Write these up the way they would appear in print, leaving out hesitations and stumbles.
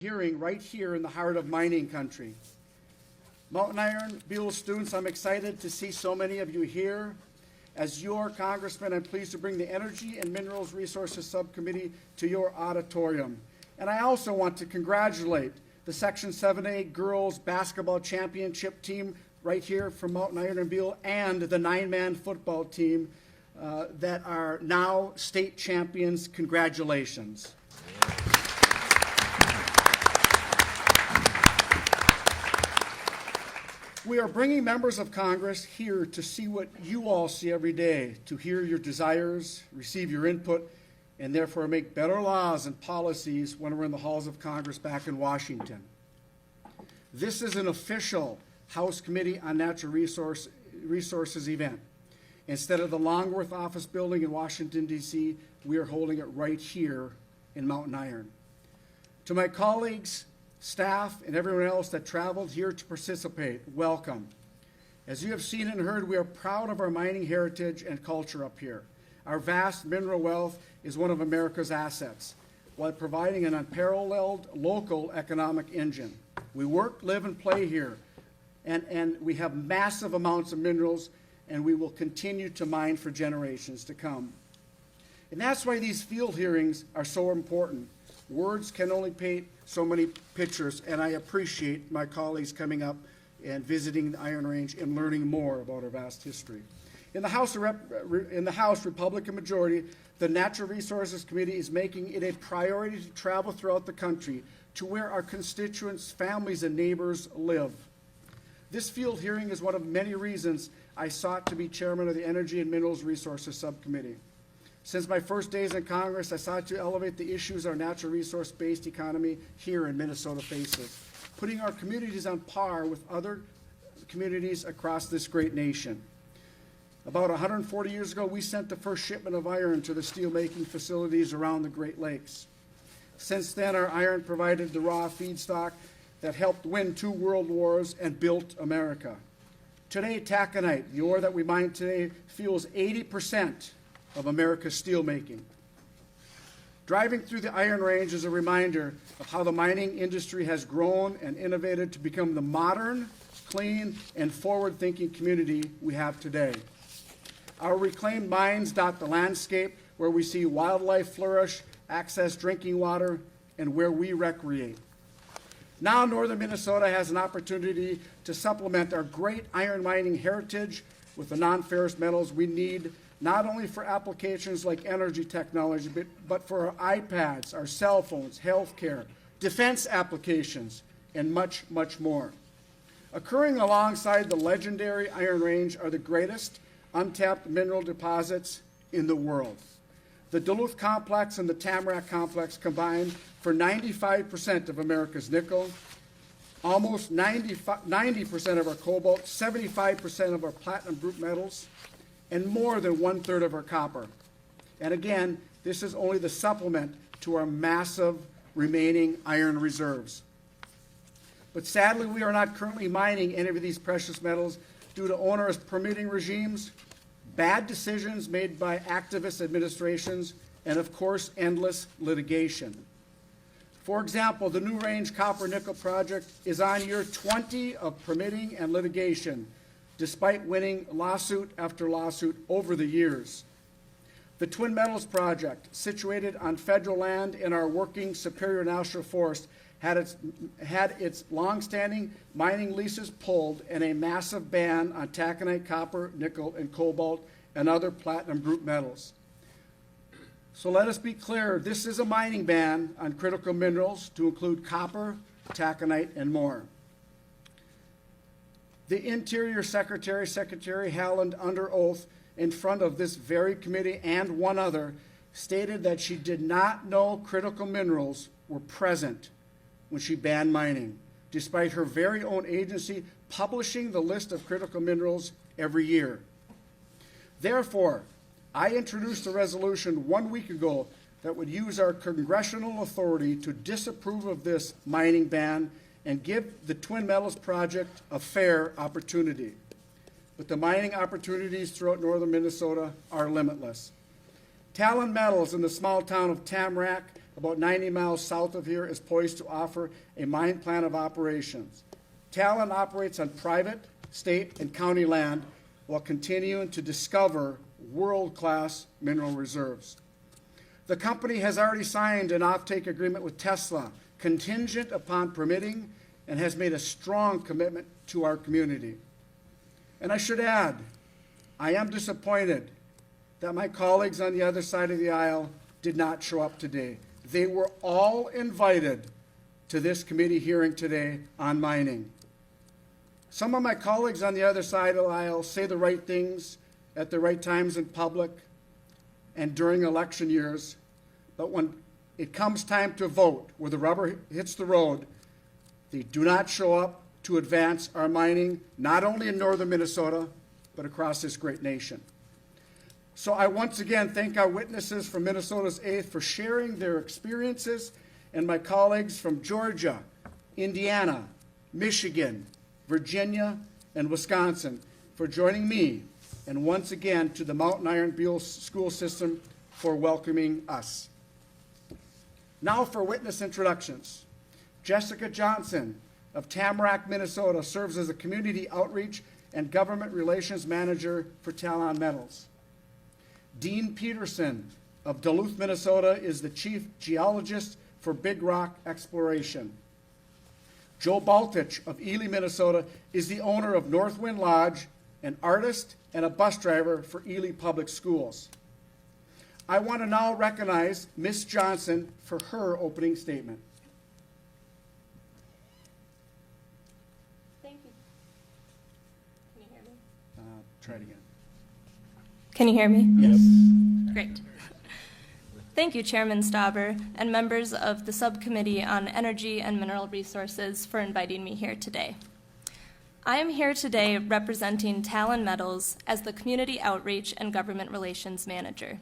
hearing right here in the heart of mining country. Mountain Iron Buell students, I'm excited to see so many of you here. As your congressman, I'm pleased to bring the Energy and Minerals Resources Subcommittee to your auditorium. And I also want to congratulate the Section 7A Girls Basketball Championship team right here from Mountain Iron and Buell and the 9-man football team that are now state champions. Congratulations. We are bringing members of Congress here to see what you all see every day, to hear your desires, receive your input, and therefore make better laws and policies when we're in the halls of Congress back in Washington. This is an official House Committee on Natural Resources event. Instead of the Longworth Office Building in Washington, D.C., we are holding it right here in Mountain Iron. To my colleagues, staff, and everyone else that traveled here to participate, welcome. As you have seen and heard, we are proud of our mining heritage and culture up here. Our vast mineral wealth is one of America's assets, while providing an unparalleled local economic engine. We work, live, and play here, and we have massive amounts of minerals, and we will continue to mine for generations to come. And that's why these field hearings are so important. Words can only paint so many pictures, and I appreciate my colleagues coming up and visiting the Iron Range and learning more about our vast history. In the House Republican majority, the Natural Resources Committee is making it a priority to travel throughout the country to where our constituents, families, and neighbors live. This field hearing is one of many reasons I sought to be chairman of the Energy and Minerals Resources Subcommittee. Since my first days in Congress, I sought to elevate the issues our natural resource-based economy here in Minnesota faces, putting our communities on par with other communities across this great nation. About 140 years ago, we sent the first shipment of iron to the steelmaking facilities around the Great Lakes. Since then, our iron provided the raw feedstock that helped win 2 world wars and built America. Today, taconite, the ore that we mine today, fuels 80% of America's steelmaking. Driving through the Iron Range is a reminder of how the mining industry has grown and innovated to become the modern, clean, and forward-thinking community we have today. Our reclaimed mines dot the landscape where we see wildlife flourish, access drinking water, and where we recreate. Now northern Minnesota has an opportunity to supplement our great iron mining heritage with the non-ferrous metals we need not only for applications like energy technology, but for our iPads, our cell phones, healthcare, defense applications, and much, much more. Occurring alongside the legendary Iron Range are the greatest untapped mineral deposits in the world. The Duluth Complex and the Tamarack Complex combine for 95% of America's nickel, almost 90% of our cobalt, 75% of our platinum group metals, and more than 1/3 of our copper. And again, this is only the supplement to our massive remaining iron reserves. But sadly, we are not currently mining any of these precious metals due to onerous permitting regimes, bad decisions made by activist administrations, and of course, endless litigation. For example, the New Range Copper Nickel Project is on year 20 of permitting and litigation, despite winning lawsuit after lawsuit over the years. The Twin Metals Project, situated on federal land in our working Superior National Forest, had its long-standing mining leases pulled and a massive ban on taconite, copper, nickel, and cobalt, and other platinum group metals. So let us be clear, this is a mining ban on critical minerals to include copper, taconite, and more. The Interior Secretary, Secretary Haaland, under oath in front of this very committee and one other, stated that she did not know critical minerals were present when she banned mining, despite her very own agency publishing the list of critical minerals every year. Therefore, I introduced a resolution 1 week ago that would use our congressional authority to disapprove of this mining ban and give the Twin Metals Project a fair opportunity. But the mining opportunities throughout northern Minnesota are limitless. Talon Metals in the small town of Tamarack about 90 miles south of here, is poised to offer a mine plan of operations. Talon operates on private, state, and county land while continuing to discover world-class mineral reserves. The company has already signed an offtake agreement with Tesla, contingent upon permitting, and has made a strong commitment to our community. And I should add, I am disappointed that my colleagues on the other side of the aisle did not show up today. They were all invited to this committee hearing today on mining. Some of my colleagues on the other side of the aisle say the right things at the right times in public and during election years, but when it comes time to vote, where the rubber hits the road, they do not show up to advance our mining, not only in northern Minnesota, but across this great nation. So I once again thank our witnesses from Minnesota's 8th for sharing their experiences, and my colleagues from Georgia, Indiana, Michigan, Virginia, and Wisconsin for joining me, and once again to the Mountain Iron Buell School System for welcoming us. Now for witness introductions. Jessica Johnson of Tamarack, Minnesota, serves as a community outreach and government relations manager for Talon Metals. Dean Peterson of Duluth, Minnesota, is the chief geologist for Big Rock Exploration. Joe Baltich of Ely, Minnesota, is the owner of Northwind Lodge, an artist and a bus driver for Ely Public Schools. I want to now recognize Ms. Johnson for her opening statement. Thank you. Can you hear me? Try it again. Can you hear me? Yes. Great. Thank you, Chairman Stauber, and members of the Subcommittee on Energy and Mineral Resources for inviting me here today. I am here today representing Talon Metals as the Community Outreach and Government Relations Manager.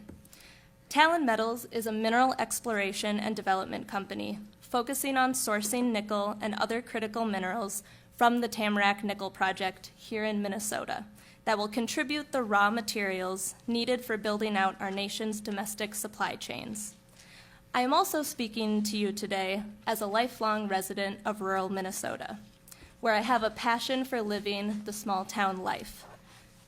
Talon Metals is a mineral exploration and development company focusing on sourcing nickel and other critical minerals from the Tamarack Nickel Project here in Minnesota that will contribute the raw materials needed for building out our nation's domestic supply chains. I am also speaking to you today as a lifelong resident of rural Minnesota, where I have a passion for living the small town life,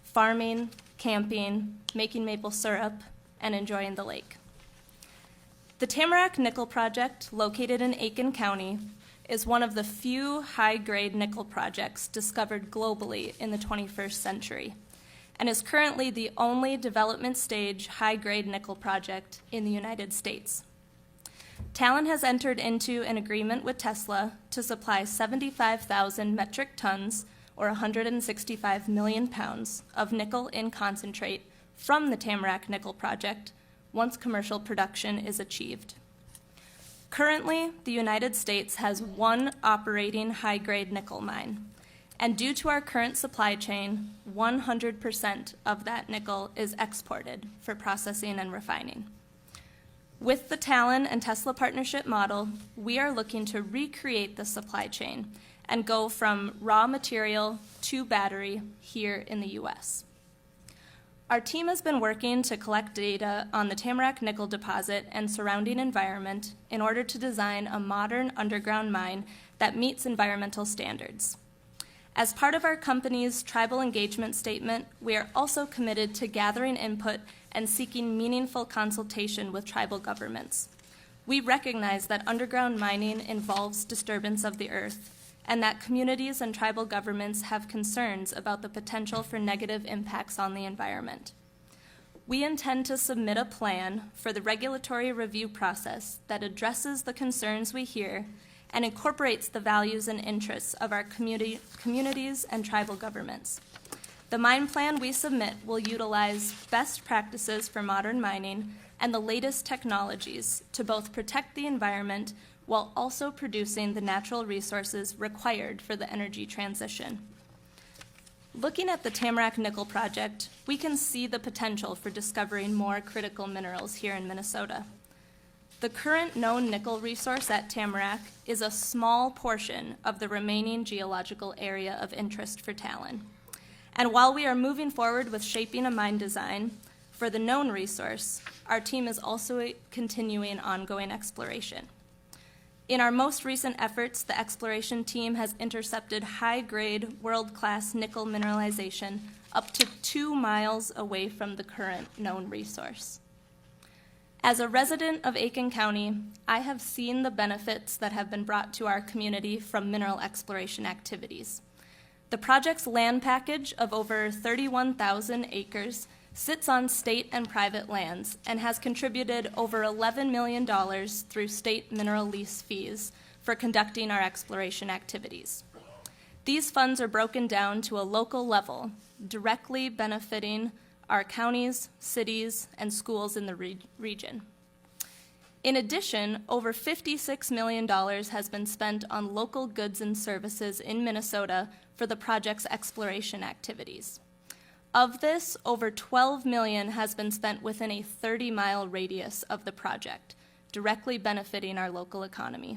farming, camping, making maple syrup, and enjoying the lake. The Tamarack Nickel Project, located in Aiken County, is one of the few high-grade nickel projects discovered globally in the 21st century, and is currently the only development stage high-grade nickel project in the United States. Talon has entered into an agreement with Tesla to supply 75,000 metric tons, or 165 million pounds, of nickel in concentrate from the Tamarack Nickel Project once commercial production is achieved. Currently, the United States has one operating high-grade nickel mine, and due to our current supply chain, 100% of that nickel is exported for processing and refining. With the Talon and Tesla partnership model, we are looking to recreate the supply chain and go from raw material to battery here in the U.S. Our team has been working to collect data on the Tamarack nickel deposit and surrounding environment in order to design a modern underground mine that meets environmental standards. As part of our company's tribal engagement statement, we are also committed to gathering input and seeking meaningful consultation with tribal governments. We recognize that underground mining involves disturbance of the earth, and that communities and tribal governments have concerns about the potential for negative impacts on the environment. We intend to submit a plan for the regulatory review process that addresses the concerns we hear and incorporates the values and interests of our communities and tribal governments. The mine plan we submit will utilize best practices for modern mining and the latest technologies to both protect the environment while also producing the natural resources required for the energy transition. Looking at the Tamarack Nickel Project, we can see the potential for discovering more critical minerals here in Minnesota. The current known nickel resource at Tamarack is a small portion of the remaining geological area of interest for Talon. And while we are moving forward with shaping a mine design, For the known resource, our team is also continuing ongoing exploration. In our most recent efforts, the exploration team has intercepted high-grade, world-class nickel mineralization up to 2 miles away from the current known resource. As a resident of Aiken County, I have seen the benefits that have been brought to our community from mineral exploration activities. The project's land package of over 31,000 acres sits on state and private lands and has contributed over $11 million through state mineral lease fees for conducting our exploration activities. These funds are broken down to a local level, directly benefiting our counties, cities, and schools in the region. In addition, over $56 million has been spent on local goods and services in Minnesota for the project's exploration activities. Of this, over $12 million has been spent within a 30-mile radius of the project, directly benefiting our local economy.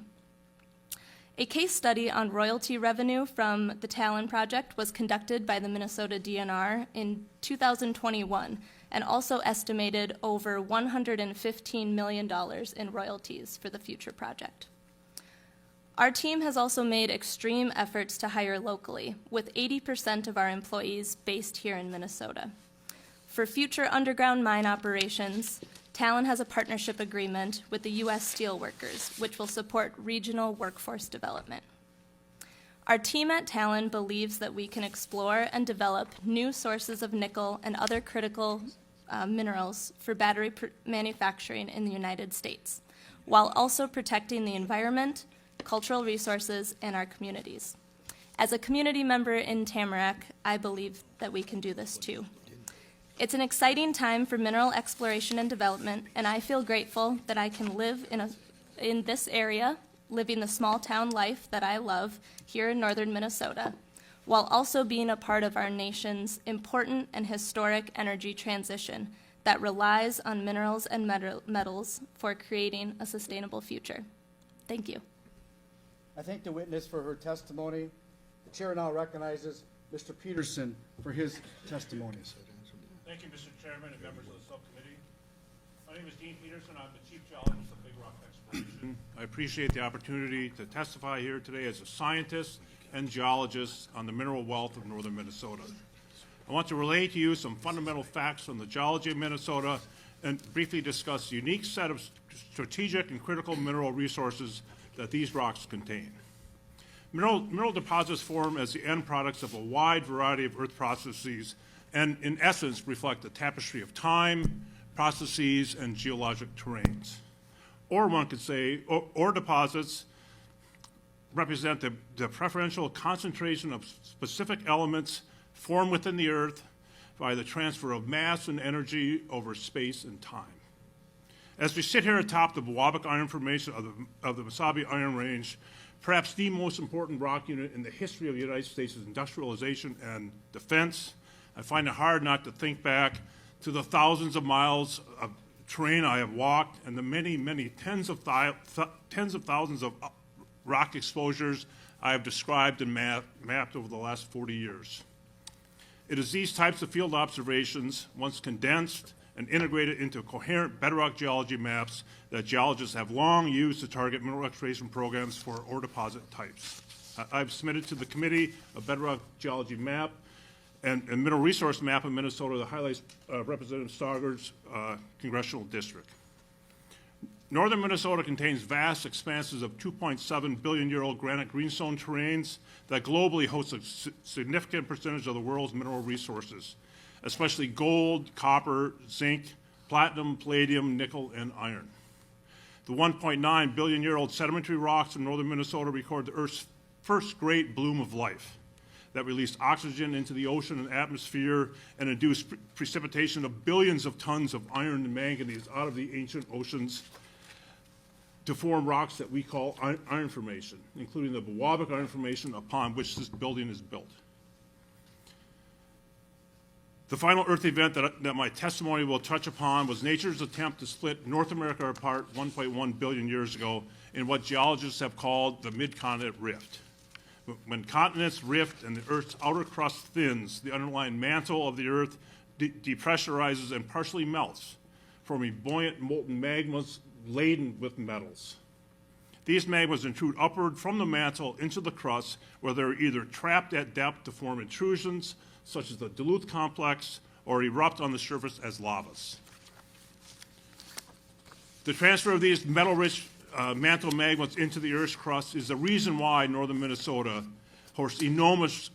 A case study on royalty revenue from the Talon project was conducted by the Minnesota DNR in 2021 and also estimated over $115 million in royalties for the future project. Our team has also made extreme efforts to hire locally, with 80% of our employees based here in Minnesota. For future underground mine operations, Talon has a partnership agreement with the U.S. Steelworkers, which will support regional workforce development. Our team at Talon believes that we can explore and develop new sources of nickel and other critical minerals for battery manufacturing in the United States, while also protecting the environment, cultural resources, and our communities. As a community member in Tamarack, I believe that we can do this too. It's an exciting time for mineral exploration and development, and I feel grateful that I can live in this area, living the small town life that I love here in northern Minnesota, while also being a part of our nation's important and historic energy transition that relies on minerals and metals for creating a sustainable future. Thank you. I thank the witness for her testimony. The chair now recognizes Mr. Peterson for his testimonies. Thank you, Mr. Chairman and members of the subcommittee. My name is Dean Peterson. I'm the Chief Geologist of Big Rock Exploration. I appreciate the opportunity to testify here today as a scientist and geologist on the mineral wealth of northern Minnesota. I want to relay to you some fundamental facts from the geology of Minnesota and briefly discuss the unique set of strategic and critical mineral resources that these rocks contain. Mineral deposits form as the end products of a wide variety of earth processes and, in essence, reflect a tapestry of time, processes, and geologic terrains. Or one could say, ore deposits represent the preferential concentration of specific elements formed within the earth by the transfer of mass and energy over space and time. As we sit here atop the Bowabic Iron Formation of the Mesabi Iron Range, perhaps the most important rock unit in the history of the United States' industrialization and defense, I find it hard not to think back to the thousands of miles of terrain I have walked and the many, many tens of thousands of rock exposures I have described and mapped over the last 40 years. It is these types of field observations, once condensed and integrated into coherent bedrock geology maps, that geologists have long used to target mineral exploration programs for ore deposit types. I've submitted to the committee a bedrock geology map and mineral resource map of Minnesota that highlights Representative Stauber's congressional district. Northern Minnesota contains vast expanses of 2.7 billion-year-old granite greenstone terrains that globally host a significant percentage of the world's mineral resources, especially gold, copper, zinc, platinum, palladium, nickel, and iron. The 1.9 billion-year-old sedimentary rocks in northern Minnesota record the Earth's first great bloom of life that released oxygen into the ocean and atmosphere and induced precipitation of billions of tons of iron and manganese out of the ancient oceans to form rocks that we call iron formation, including the Bowabic Iron Formation upon which this building is built. The final Earth event that my testimony will touch upon was nature's attempt to split North America apart 1.1 billion years ago in what geologists have called the mid-continent rift. When continents rift and the Earth's outer crust thins, the underlying mantle of the Earth depressurizes and partially melts, forming buoyant molten magmas laden with metals. These magmas intrude upward from the mantle into the crust, where they're either trapped at depth to form intrusions, such as the Duluth complex, or erupt on the surface as lavas. The transfer of these metal-rich mantle magmas into the Earth's crust is the reason why northern Minnesota hosts enormous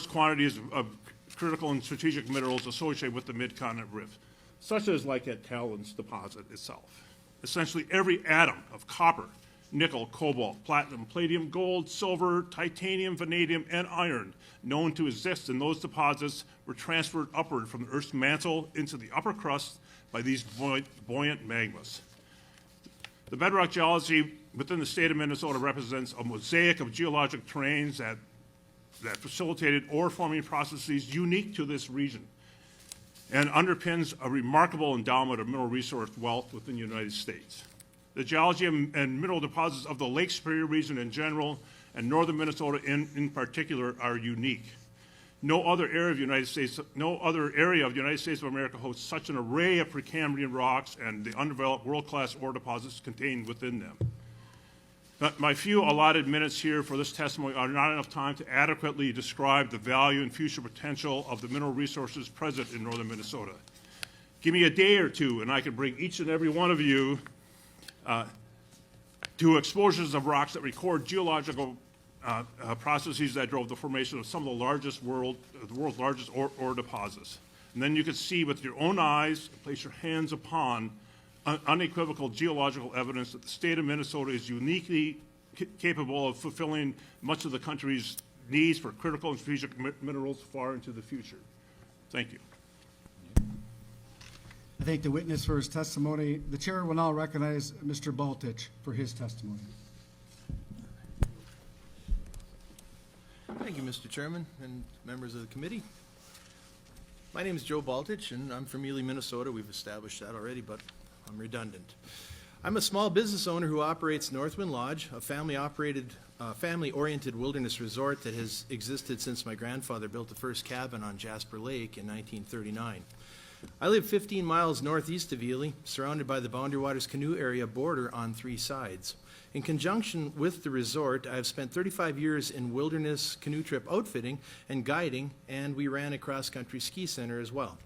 quantities of critical and strategic minerals associated with the Mid-Continent Rift, such as like at Talon's deposit itself. Essentially every atom of copper, nickel, cobalt, platinum, palladium, gold, silver, titanium, vanadium, and iron known to exist in those deposits were transferred upward from the Earth's mantle into the upper crust by these buoyant magmas. The bedrock geology within the state of Minnesota represents a mosaic of geologic terrains that facilitated ore-forming processes unique to this region and underpins a remarkable endowment of mineral resource wealth within the United States. The geology and mineral deposits of the Lake Superior region in general and northern Minnesota in particular are unique. No other area of the United States of America hosts such an array of Precambrian rocks and the undeveloped world-class ore deposits contained within them. My few allotted minutes here for this testimony are not enough time to adequately describe the value and future potential of the mineral resources present in northern Minnesota. Give me a day or two and I can bring each and every one of you to exposures of rocks that record geological processes that drove the formation of some of the world's largest ore deposits. And then you can see with your own eyes, place your hands upon unequivocal geological evidence that the state of Minnesota is uniquely capable of fulfilling much of the country's needs for critical and strategic minerals far into the future. Thank you. I thank the witness for his testimony. The chair will now recognize Mr. Baltich for his testimony. Thank you, Mr. Chairman and members of the committee. My name is Joe Baltich, and I'm from Ely, Minnesota. We've established that already, but I'm redundant. I'm a small business owner who operates Northwind Lodge, a family-oriented wilderness resort that has existed since my grandfather built the first cabin on Jasper Lake in 1939. I live 15 miles northeast of Ely, surrounded by the Boundary Waters Canoe Area border on 3 sides. In conjunction with the resort, I have spent 35 years in wilderness canoe trip outfitting and guiding, and we ran a cross-country ski center as well.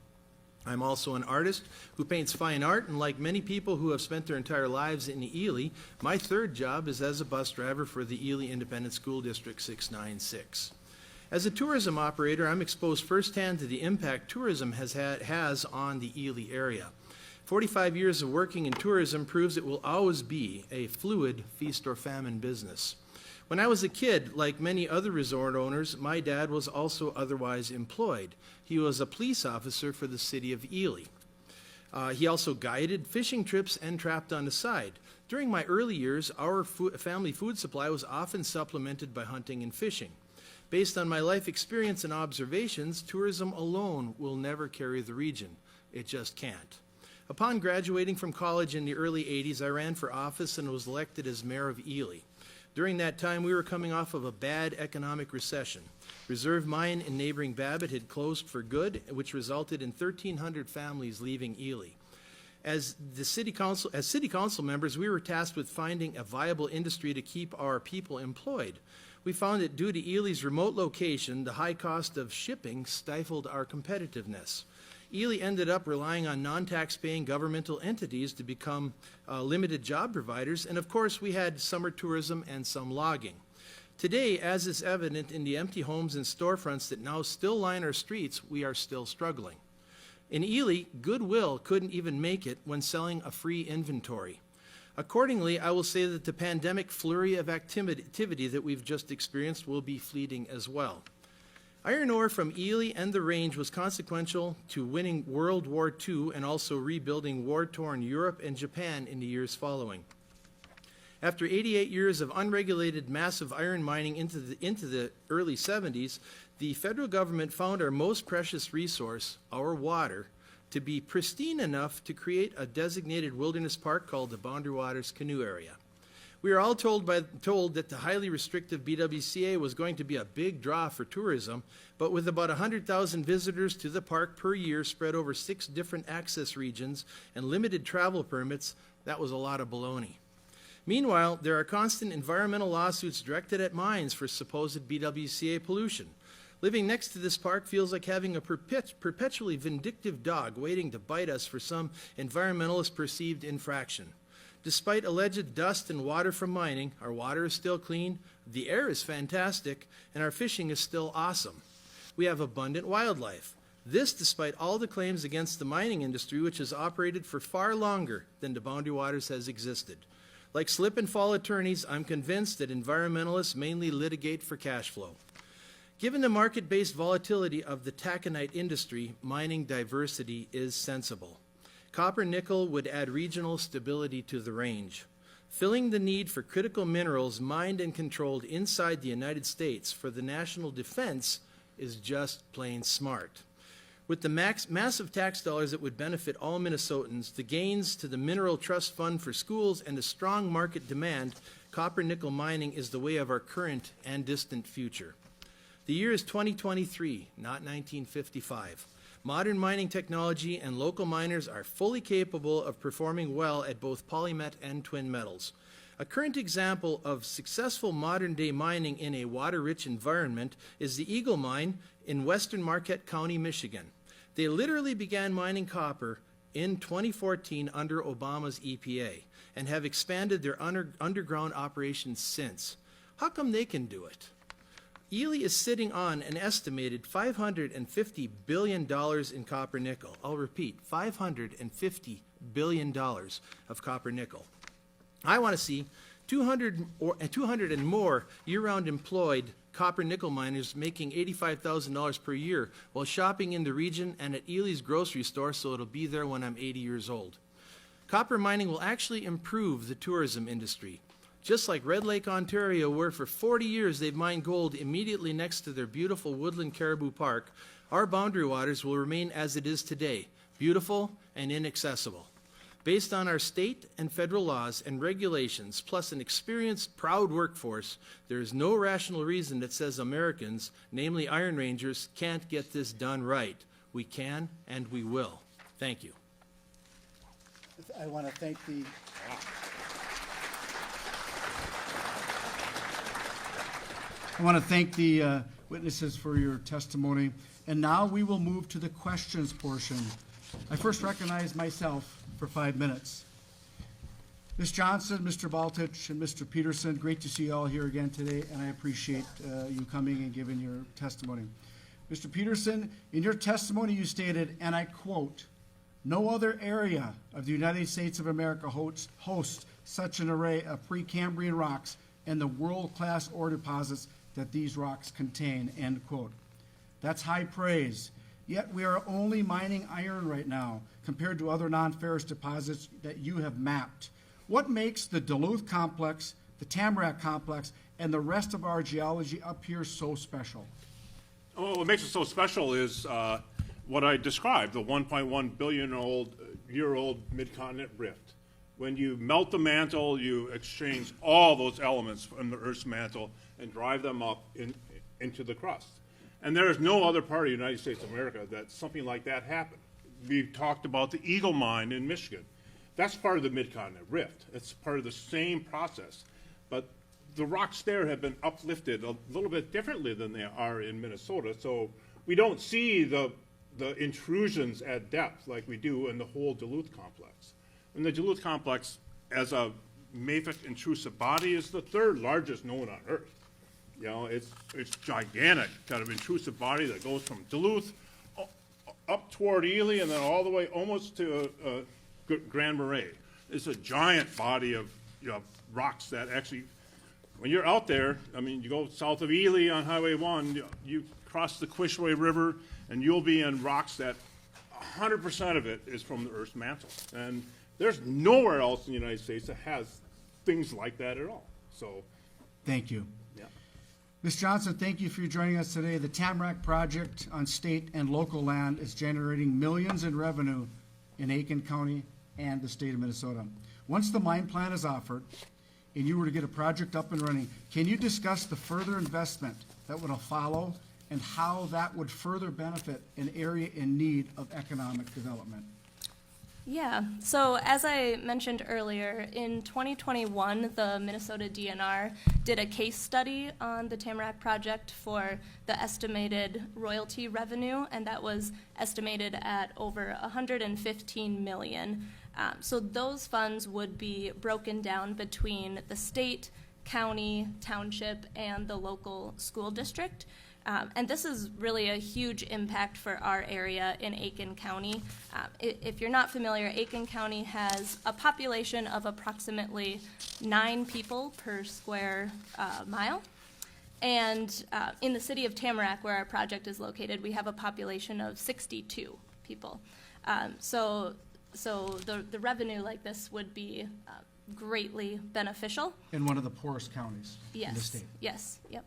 I'm also an artist who paints fine art, and like many people who have spent their entire lives in Ely, my third job is as a bus driver for the Ely Independent School District 696. As a tourism operator, I'm exposed firsthand to the impact tourism has on the Ely area. 45 years of working in tourism proves it will always be a fluid feast or famine business. When I was a kid, like many other resort owners, my dad was also otherwise employed. He was a police officer for the city of Ely. He also guided fishing trips and trapped on the side. During my early years, our family food supply was often supplemented by hunting and fishing. Based on my life experience and observations, tourism alone will never carry the region. It just can't. Upon graduating from college in the early 80s, I ran for office and was elected as mayor of Ely. During that time, we were coming off of a bad economic recession. Reserve Mine in neighboring Babbitt had closed for good, which resulted in 1,300 families leaving Ely. As city council members, we were tasked with finding a viable industry to keep our people employed. We found that due to Ely's remote location, the high cost of shipping stifled our competitiveness. Ely ended up relying on non-tax-paying governmental entities to become limited job providers, and of course we had summer tourism and some logging. Today, as is evident in the empty homes and storefronts that now still line our streets, we are still struggling. In Ely, Goodwill couldn't even make it when selling a free inventory. Accordingly, I will say that the pandemic flurry of activity that we've just experienced will be fleeting as well. Iron ore from Ely and the range was consequential to winning World War II and also rebuilding war-torn Europe and Japan in the years following. After 88 years of unregulated massive iron mining into the early 70s, the federal government found our most precious resource, our water, to be pristine enough to create a designated wilderness park called the Boundary Waters Canoe Area. We were all told that the highly restrictive BWCA was going to be a big draw for tourism, but with about 100,000 visitors to the park per year spread over 6 different access regions and limited travel permits, that was a lot of baloney. Meanwhile, there are constant environmental lawsuits directed at mines for supposed BWCA pollution. Living next to this park feels like having a perpetually vindictive dog waiting to bite us for some environmentalist perceived infraction. Despite alleged dust and water from mining, our water is still clean, the air is fantastic, and our fishing is still awesome. We have abundant wildlife. This despite all the claims against the mining industry, which has operated for far longer than the Boundary Waters has existed. Like slip and fall attorneys, I'm convinced that environmentalists mainly litigate for cash flow. Given the market-based volatility of the taconite industry, mining diversity is sensible. Copper-nickel would add regional stability to the range. Filling the need for critical minerals mined and controlled inside the United States for the national defense is just plain smart. With the massive tax dollars that would benefit all Minnesotans, the gains to the Mineral Trust Fund for schools, and the strong market demand, copper-nickel mining is the way of our current and distant future. The year is 2023, not 1955. Modern mining technology and local miners are fully capable of performing well at both polymet and twin metals. A current example of successful modern-day mining in a water-rich environment is the Eagle Mine in western Marquette County, Michigan. They literally began mining copper in 2014 under Obama's EPA and have expanded their underground operations since. How come they can do it? Ely is sitting on an estimated $550 billion in copper nickel. I'll repeat, $550 billion of copper nickel. I want to see 200 and more year-round employed copper nickel miners making $85,000 per year while shopping in the region and at Ely's grocery store, so it'll be there when I'm 80 years old. Copper mining will actually improve the tourism industry. Just like Red Lake, Ontario, where for 40 years they've mined gold immediately next to their beautiful Woodland Caribou Park, our Boundary Waters will remain as it is today, beautiful and inaccessible. Based on our state and federal laws and regulations, plus an experienced, proud workforce, there is no rational reason that says Americans, namely Iron Rangers, can't get this done right. We can and we will. Thank you. I want to thank the witnesses for your testimony. And now we will move to the questions portion. I first recognize myself for 5 minutes. Ms. Johnson, Mr. Baltich, and Mr. Peterson, great to see you all here again today, and I appreciate you coming and giving your testimony. Mr. Peterson, in your testimony you stated, and I quote, "No other area of the United States of America hosts such an array of Precambrian rocks and the world-class ore deposits that these rocks contain," end quote. That's high praise. Yet we are only mining iron right now compared to other non-ferrous deposits that you have mapped. What makes the Duluth complex, the Tamarack complex, and the rest of our geology up here so special? Well, what makes it so special is what I described, the 1.1 billion year old mid-continent rift. When you melt the mantle, you exchange all those elements from the Earth's mantle and drive them up into the crust. And there is no other part of the United States of America that something like that happened. We've talked about the Eagle Mine in Michigan. That's part of the mid-continent rift. It's part of the same process. But the rocks there have been uplifted a little bit differently than they are in Minnesota. So we don't see the intrusions at depth like we do in the whole Duluth complex. And the Duluth complex, as a mafic intrusive body, is the third largest known on Earth. You know, it's gigantic, kind of intrusive body that goes from Duluth up toward Ely and then all the way almost to Grand Marais. It's a giant body of rocks that actually, when you're out there, I mean, you go south of Ely on Highway 1, you cross the Quishway River, and you'll be in rocks that 100% of it is from the Earth's mantle. And there's nowhere else in the United States that has things like that at all. So, thank you. yeah. Ms. Johnson, thank you for joining us today. The Tamarack project on state and local land is generating millions in revenue in Aiken County and the state of Minnesota. Once the mine plan is offered, and you were to get a project up and running, can you discuss the further investment that would follow and how that would further benefit an area in need of economic development? Yeah, so as I mentioned earlier, in 2021, the Minnesota DNR did a case study on the Tamarack project for the estimated royalty revenue, and that was estimated at over $115 million. So those funds would be broken down between the state, county, township, and the local school district. And this is really a huge impact for our area in Aiken County. If you're not familiar, Aiken County has a population of approximately 9 people per square mile. And in the city of Tamarack, where our project is located, we have a population of 62 people. So the revenue like this would be greatly beneficial. In one of the poorest counties in the state. Yes, yep.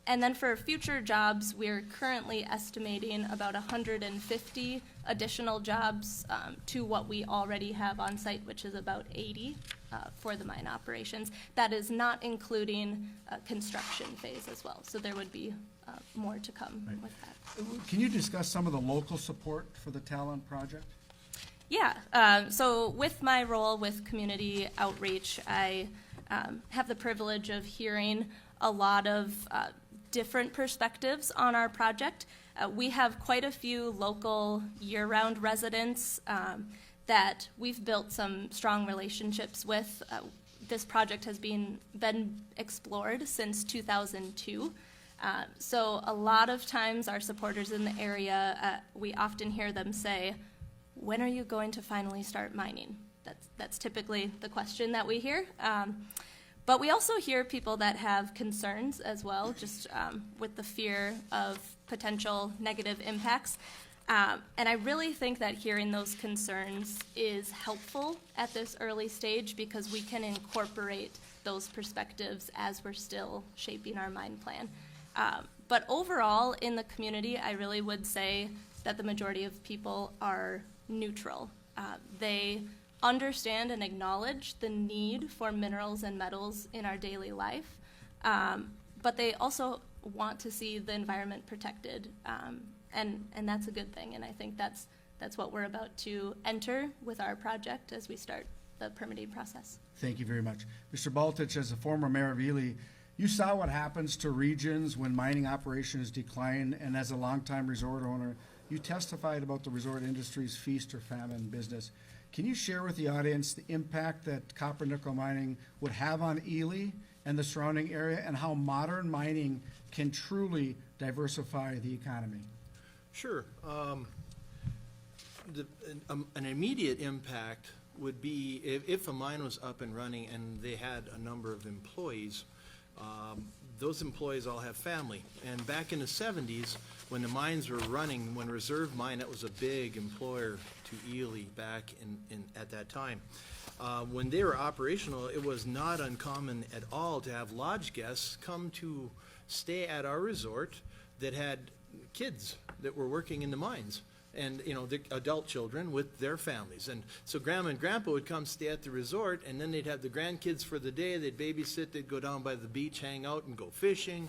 And then for future jobs, we're currently estimating about 150 additional jobs to what we already have on site, which is about 80 for the mine operations. That is not including construction phase as well. So there would be more to come with that. Can you discuss some of the local support for the Talon project? Yeah, so with my role with community outreach, I have the privilege of hearing a lot of different perspectives on our project. We have quite a few local year-round residents that we've built some strong relationships with. This project has been explored since 2002. So a lot of times our supporters in the area, we often hear them say, when are you going to finally start mining? That's typically the question that we hear. But we also hear people that have concerns as well, just with the fear of potential negative impacts. And I really think that hearing those concerns is helpful at this early stage because we can incorporate those perspectives as we're still shaping our mine plan. But overall, in the community, I really would say that the majority of people are neutral. They understand and acknowledge the need for minerals and metals in our daily life, but they also want to see the environment protected, and that's a good thing. And I think that's what we're about to enter with our project as we start the permitting process. Thank you very much. Mr. Baltich, as a former mayor of Ely, you saw what happens to regions when mining operations decline, and as a longtime resort owner, you testified about the resort industry's feast or famine business. Can you share with the audience the impact that copper nickel mining would have on Ely and the surrounding area, and how modern mining can truly diversify the economy? Sure. An immediate impact would be if a mine was up and running and they had a number of employees. Those employees all have family. And back in the 70s, when the mines were running, when Reserve Mine, that was a big employer to Ely back at that time. When they were operational, it was not uncommon at all to have lodge guests come to stay at our resort that had kids that were working in the mines. And, the adult children with their families. And so Grandma and Grandpa would come stay at the resort, and then they'd have the grandkids for the day. They'd babysit. They'd go down by the beach, hang out, and go fishing.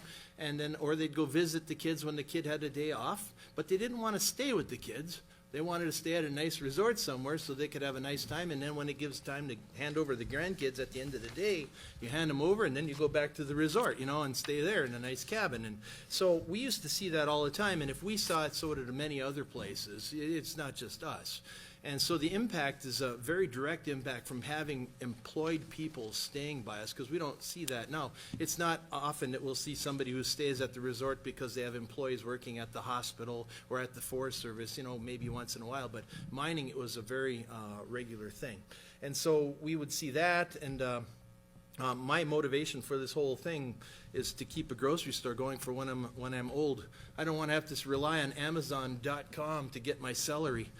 Or they'd go visit the kids when the kid had a day off. But they didn't want to stay with the kids. They wanted to stay at a nice resort somewhere so they could have a nice time. And then when it gives time to hand over the grandkids at the end of the day, you hand them over, and then you go back to the resort, and stay there in a nice cabin. And so we used to see that all the time. And if we saw it, so did many other places. It's not just us. And so the impact is a very direct impact from having employed people staying by us, because we don't see that now. It's not often that we'll see somebody who stays at the resort because they have employees working at the hospital or at the Forest Service, maybe once in a while. But mining, it was a very regular thing. And so we would see that, and my motivation for this whole thing is to keep a grocery store going for when I'm old. I don't want to have to rely on Amazon.com to get my celery.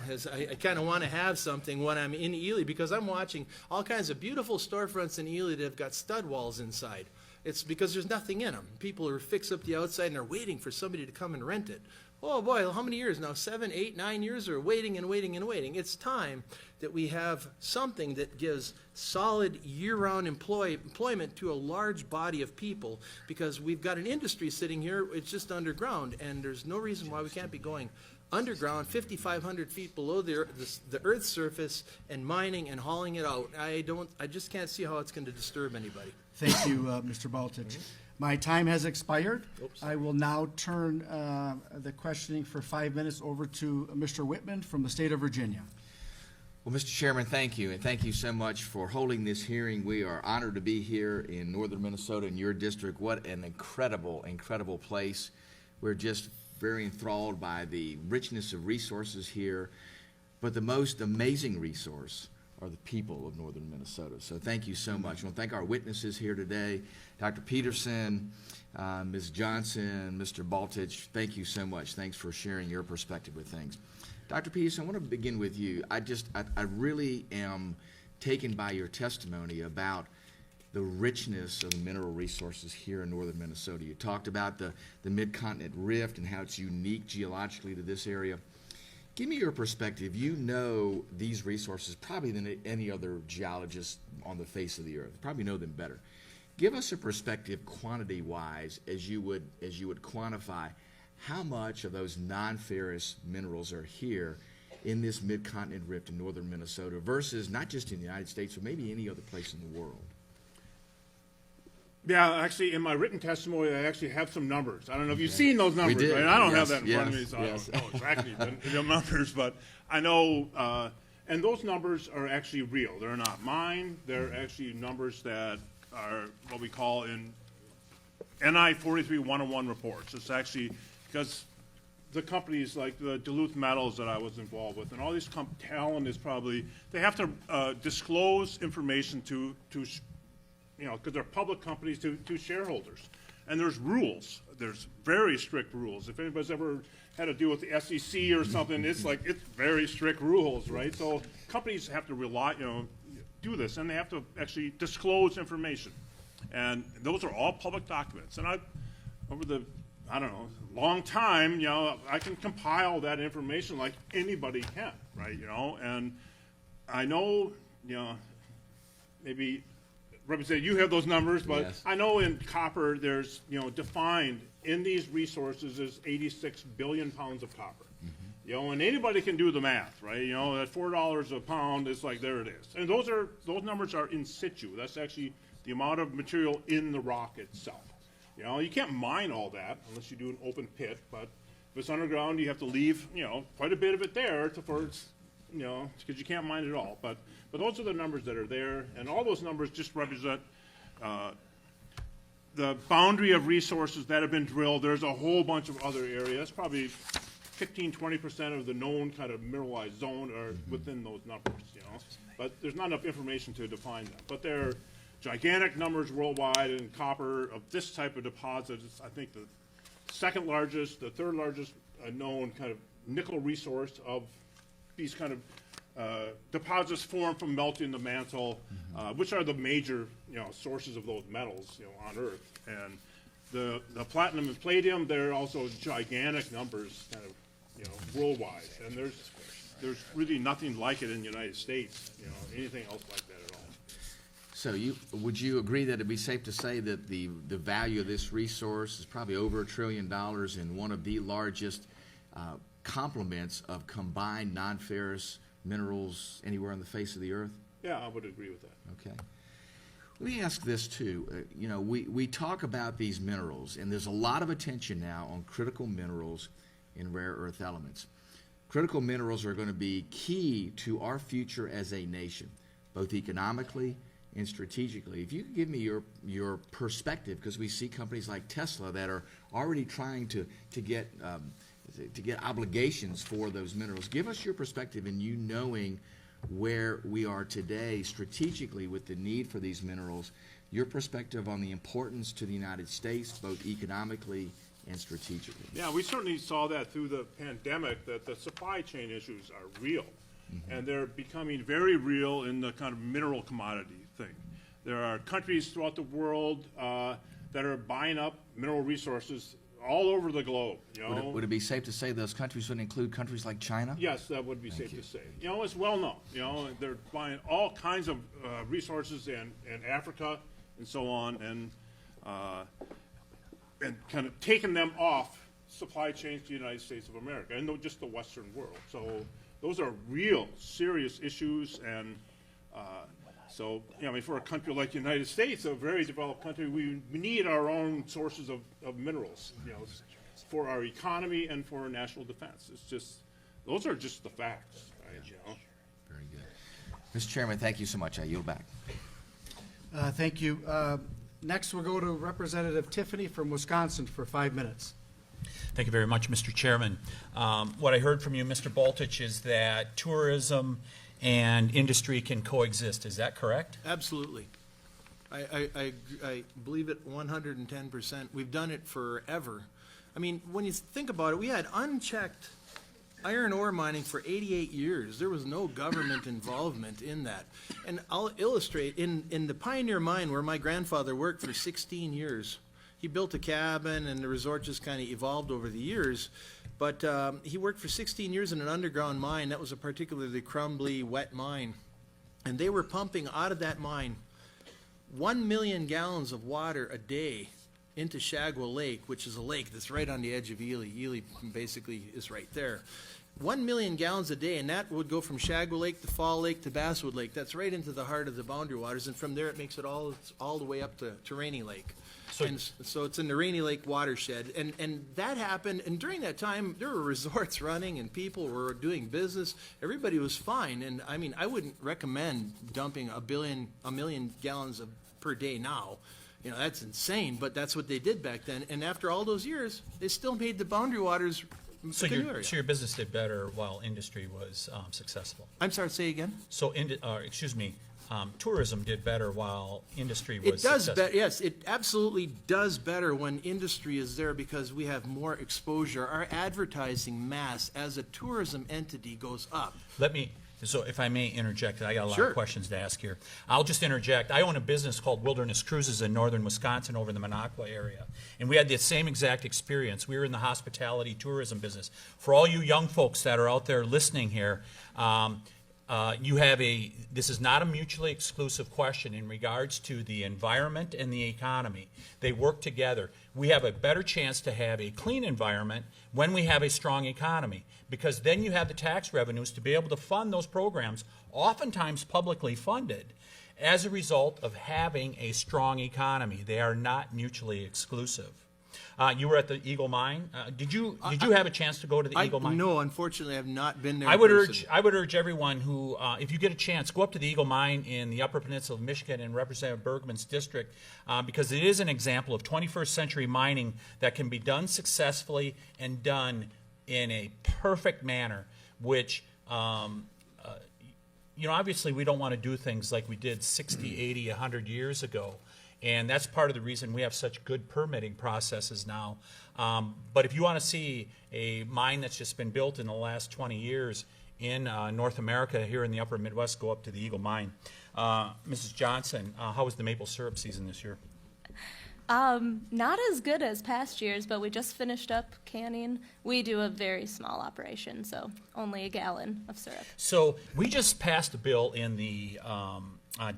As I kind of want to have something when I'm in Ely, because I'm watching all kinds of beautiful storefronts in Ely that have got stud walls inside. It's because there's nothing in them. People are fixed up the outside and are waiting for somebody to come and rent it. oh boy, how many years now? 7, 8, 9 years, or waiting and waiting and waiting. It's time that we have something that gives solid year-round employment to a large body of people, because we've got an industry sitting here, it's just underground, and there's no reason why we can't be going underground, 5,500 feet below the Earth's surface, and mining and hauling it out. I just can't see how it's going to disturb anybody. Thank you, Mr. Baltich. My time has expired. Oops. I will now turn the questioning for 5 minutes over to Mr. Whitman from the state of Virginia. Well, Mr. Chairman, thank you, and thank you so much for holding this hearing. We are honored to be here in northern Minnesota in your district. What an incredible, incredible place. We're just very enthralled by the richness of resources here, but the most amazing resource are the people of northern Minnesota. So thank you so much. I want to thank our witnesses here today, Dr. Peterson, Ms. Johnson, Mr. Baltich. Thank you so much. Thanks for sharing your perspective with things. Dr. Peterson, I want to begin with you. I really am taken by your testimony about the richness of the mineral resources here in northern Minnesota. You talked about the mid-continent rift and how it's unique geologically to this area. Give me your perspective. You know these resources probably than any other geologist on the face of the earth. Probably know them better. Give us a perspective quantity-wise as you would quantify how much of those non-ferrous minerals are here in this mid-continent rift in northern Minnesota versus not just in the United States, but maybe any other place in the world. Yeah, actually, in my written testimony, I actually have some numbers. I don't know if you've seen those numbers. did. Right? I don't have Yes, that in front of me, yes, so yes. I don't know exactly the numbers, but I know, and those numbers are actually real. They're not mine. They're actually numbers that are what we call in NI 43-101 reports. It's actually because the companies like the Duluth Metals that I was involved with, and all these Talon is probably, they have to disclose information to because they're public companies to shareholders. And there's rules. There's very strict rules. If anybody's ever had to deal with the SEC or something, it's very strict rules, right? So companies have to do this, and they have to actually disclose information. And those are all public documents. And over the, long time, I can compile that information like anybody can, right? And I know, maybe Representative, you have those numbers, but Yes. I know in copper there's, defined in these resources is 86 billion pounds of copper. Mm-hmm. And anybody can do the math, right? At $4 a pound, it's like, there it is. And those numbers are in situ. That's actually the amount of material in the rock itself. You can't mine all that unless you do an open pit, but if it's underground, you have to leave, quite a bit of it there because you can't mine it all. But those are the numbers that are there, and all those numbers just represent the boundary of resources that have been drilled. There's a whole bunch of other areas, probably 15-20% of the known kind of mineralized zone are within those numbers, But there's not enough information to define them. But they're gigantic numbers worldwide in copper of this type of deposit. It's, I think, the second largest, the third largest known kind of nickel resource of these kind of deposits formed from melting the mantle, which are the major, sources of those metals, on Earth. And the platinum and palladium, they're also gigantic numbers, kind of, worldwide. And there's really nothing like it in the United States, anything else like that at all. So would you agree that it'd be safe to say that the value of this resource is probably over $1 trillion and one of the largest complements of combined non-ferrous minerals anywhere on the face of the earth? Yeah, I would agree with that. Okay. Let me ask this too. We talk about these minerals, and there's a lot of attention now on critical minerals and rare earth elements. Critical minerals are going to be key to our future as a nation, both economically and strategically. If you could give me your perspective, because we see companies like Tesla that are already trying to get obligations for those minerals. Give us your perspective in you knowing where we are today strategically with the need for these minerals, your perspective on the importance to the United States, both economically and strategically. Yeah, we certainly saw that through the pandemic, that the supply chain issues are real. And they're becoming very real in the kind of mineral commodity thing. There are countries throughout the world that are buying up mineral resources all over the globe, you know. Would it be safe to say those countries would include countries like China? Yes, that would be safe to say. You know, it's well known. You know, they're buying all kinds of resources in Africa and so on, and kind of taking them off supply chains to the United States of America and just the Western world. So those are real serious issues, and so, you know, I mean, for a country like the United States, a very developed country, we need our own sources of minerals, you know, for our economy and for our national defense. It's just, those are just the facts, right, you know. Very good. Mr. Chairman, thank you so much. I yield back. Thank you. Next, we'll go to Representative Tiffany from Wisconsin for 5 minutes. Thank you very much, Mr. Chairman. What I heard from you, Mr. Boltich, is that tourism and industry can coexist. Is that correct? Absolutely. I believe it 110%. We've done it forever. I mean, when you think about it, we had unchecked iron ore mining for 88 years. There was no government involvement in that. And I'll illustrate, in the Pioneer Mine where my grandfather worked for 16 years, he built a cabin and the resort just kind of evolved over the years. But he worked for 16 years in an underground mine. That was a particularly crumbly, wet mine. And they were pumping out of that mine 1 million gallons of water a day into Shagwell Lake, which is a lake that's right on the edge of Ely. Ely basically is right there. 1 million gallons a day, and that would go from Shagwell Lake to Fall Lake to Basswood Lake. That's right into the heart of the boundary waters, and from there it makes it all the way up to Rainy Lake. So it's in the Rainy Lake watershed, and that happened, and during that time, there were resorts running, and people were doing business. Everybody was fine, and I mean, I wouldn't recommend dumping a million gallons per day now. You know, that's insane, but that's what they did back then, and after all those years, they still made the boundary waters So your business did better while industry was successful. I'm sorry, say again? So, tourism did better while industry was It does successful. yes, it absolutely does better when industry is there because we have more exposure. Our advertising mass as a tourism entity goes up. So if I may interject, I got a lot Sure. of questions to ask here. I'll just interject. I own a business called Wilderness Cruises in northern Wisconsin over in the Minocqua area. And we had the same exact experience. We were in the hospitality tourism business. For all you young folks that are out there listening here, this is not a mutually exclusive question in regards to the environment and the economy. They work together. We have a better chance to have a clean environment when we have a strong economy, because then you have the tax revenues to be able to fund those programs, oftentimes publicly funded, as a result of having a strong economy. They are not mutually exclusive. You were at the Eagle Mine. Did you have a chance to go to the Eagle Mine? No, unfortunately, I have not been there. I would urge everyone who, if you get a chance, go up to the Eagle Mine in the Upper Peninsula of Michigan in Representative Bergman's district, because it is an example of 21st century mining that can be done successfully and done in a perfect manner, which, obviously we don't want to do things like we did 60, 80, 100 years ago. And that's part of the reason we have such good permitting processes now. But if you want to see a mine that's just been built in the last 20 years in North America, here in the upper Midwest, go up to the Eagle Mine. Mrs. Johnson, how was the maple syrup season this year? Not as good as past years, but we just finished up canning. We do a very small operation, so only a gallon of syrup. So we just passed a bill in the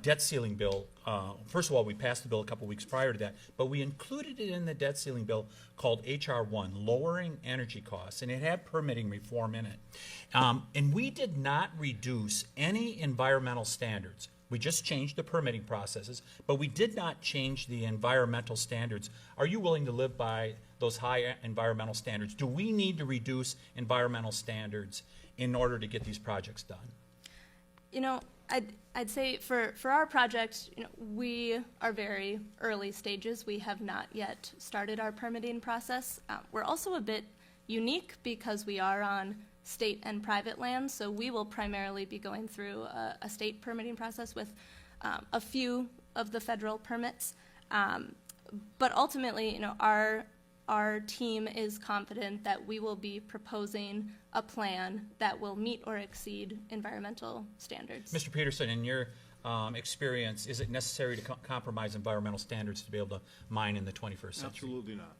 debt ceiling bill. First of all, we passed the bill a couple weeks prior to that, but we included it in the debt ceiling bill called H.R. 1, Lowering Energy Costs, and it had permitting reform in it. And we did not reduce any environmental standards. We just changed the permitting processes, but we did not change the environmental standards. Are you willing to live by those high environmental standards? Do we need to reduce environmental standards in order to get these projects done? You know, I'd say for our project, we are very early stages. We have not yet started our permitting process. We're also a bit unique because we are on state and private land, so we will primarily be going through a state permitting process with a few of the federal permits. But ultimately, our team is confident that we will be proposing a plan that will meet or exceed environmental standards. Mr. Peterson, in your experience, is it necessary to compromise environmental standards to be able to mine in the 21st century? Absolutely not.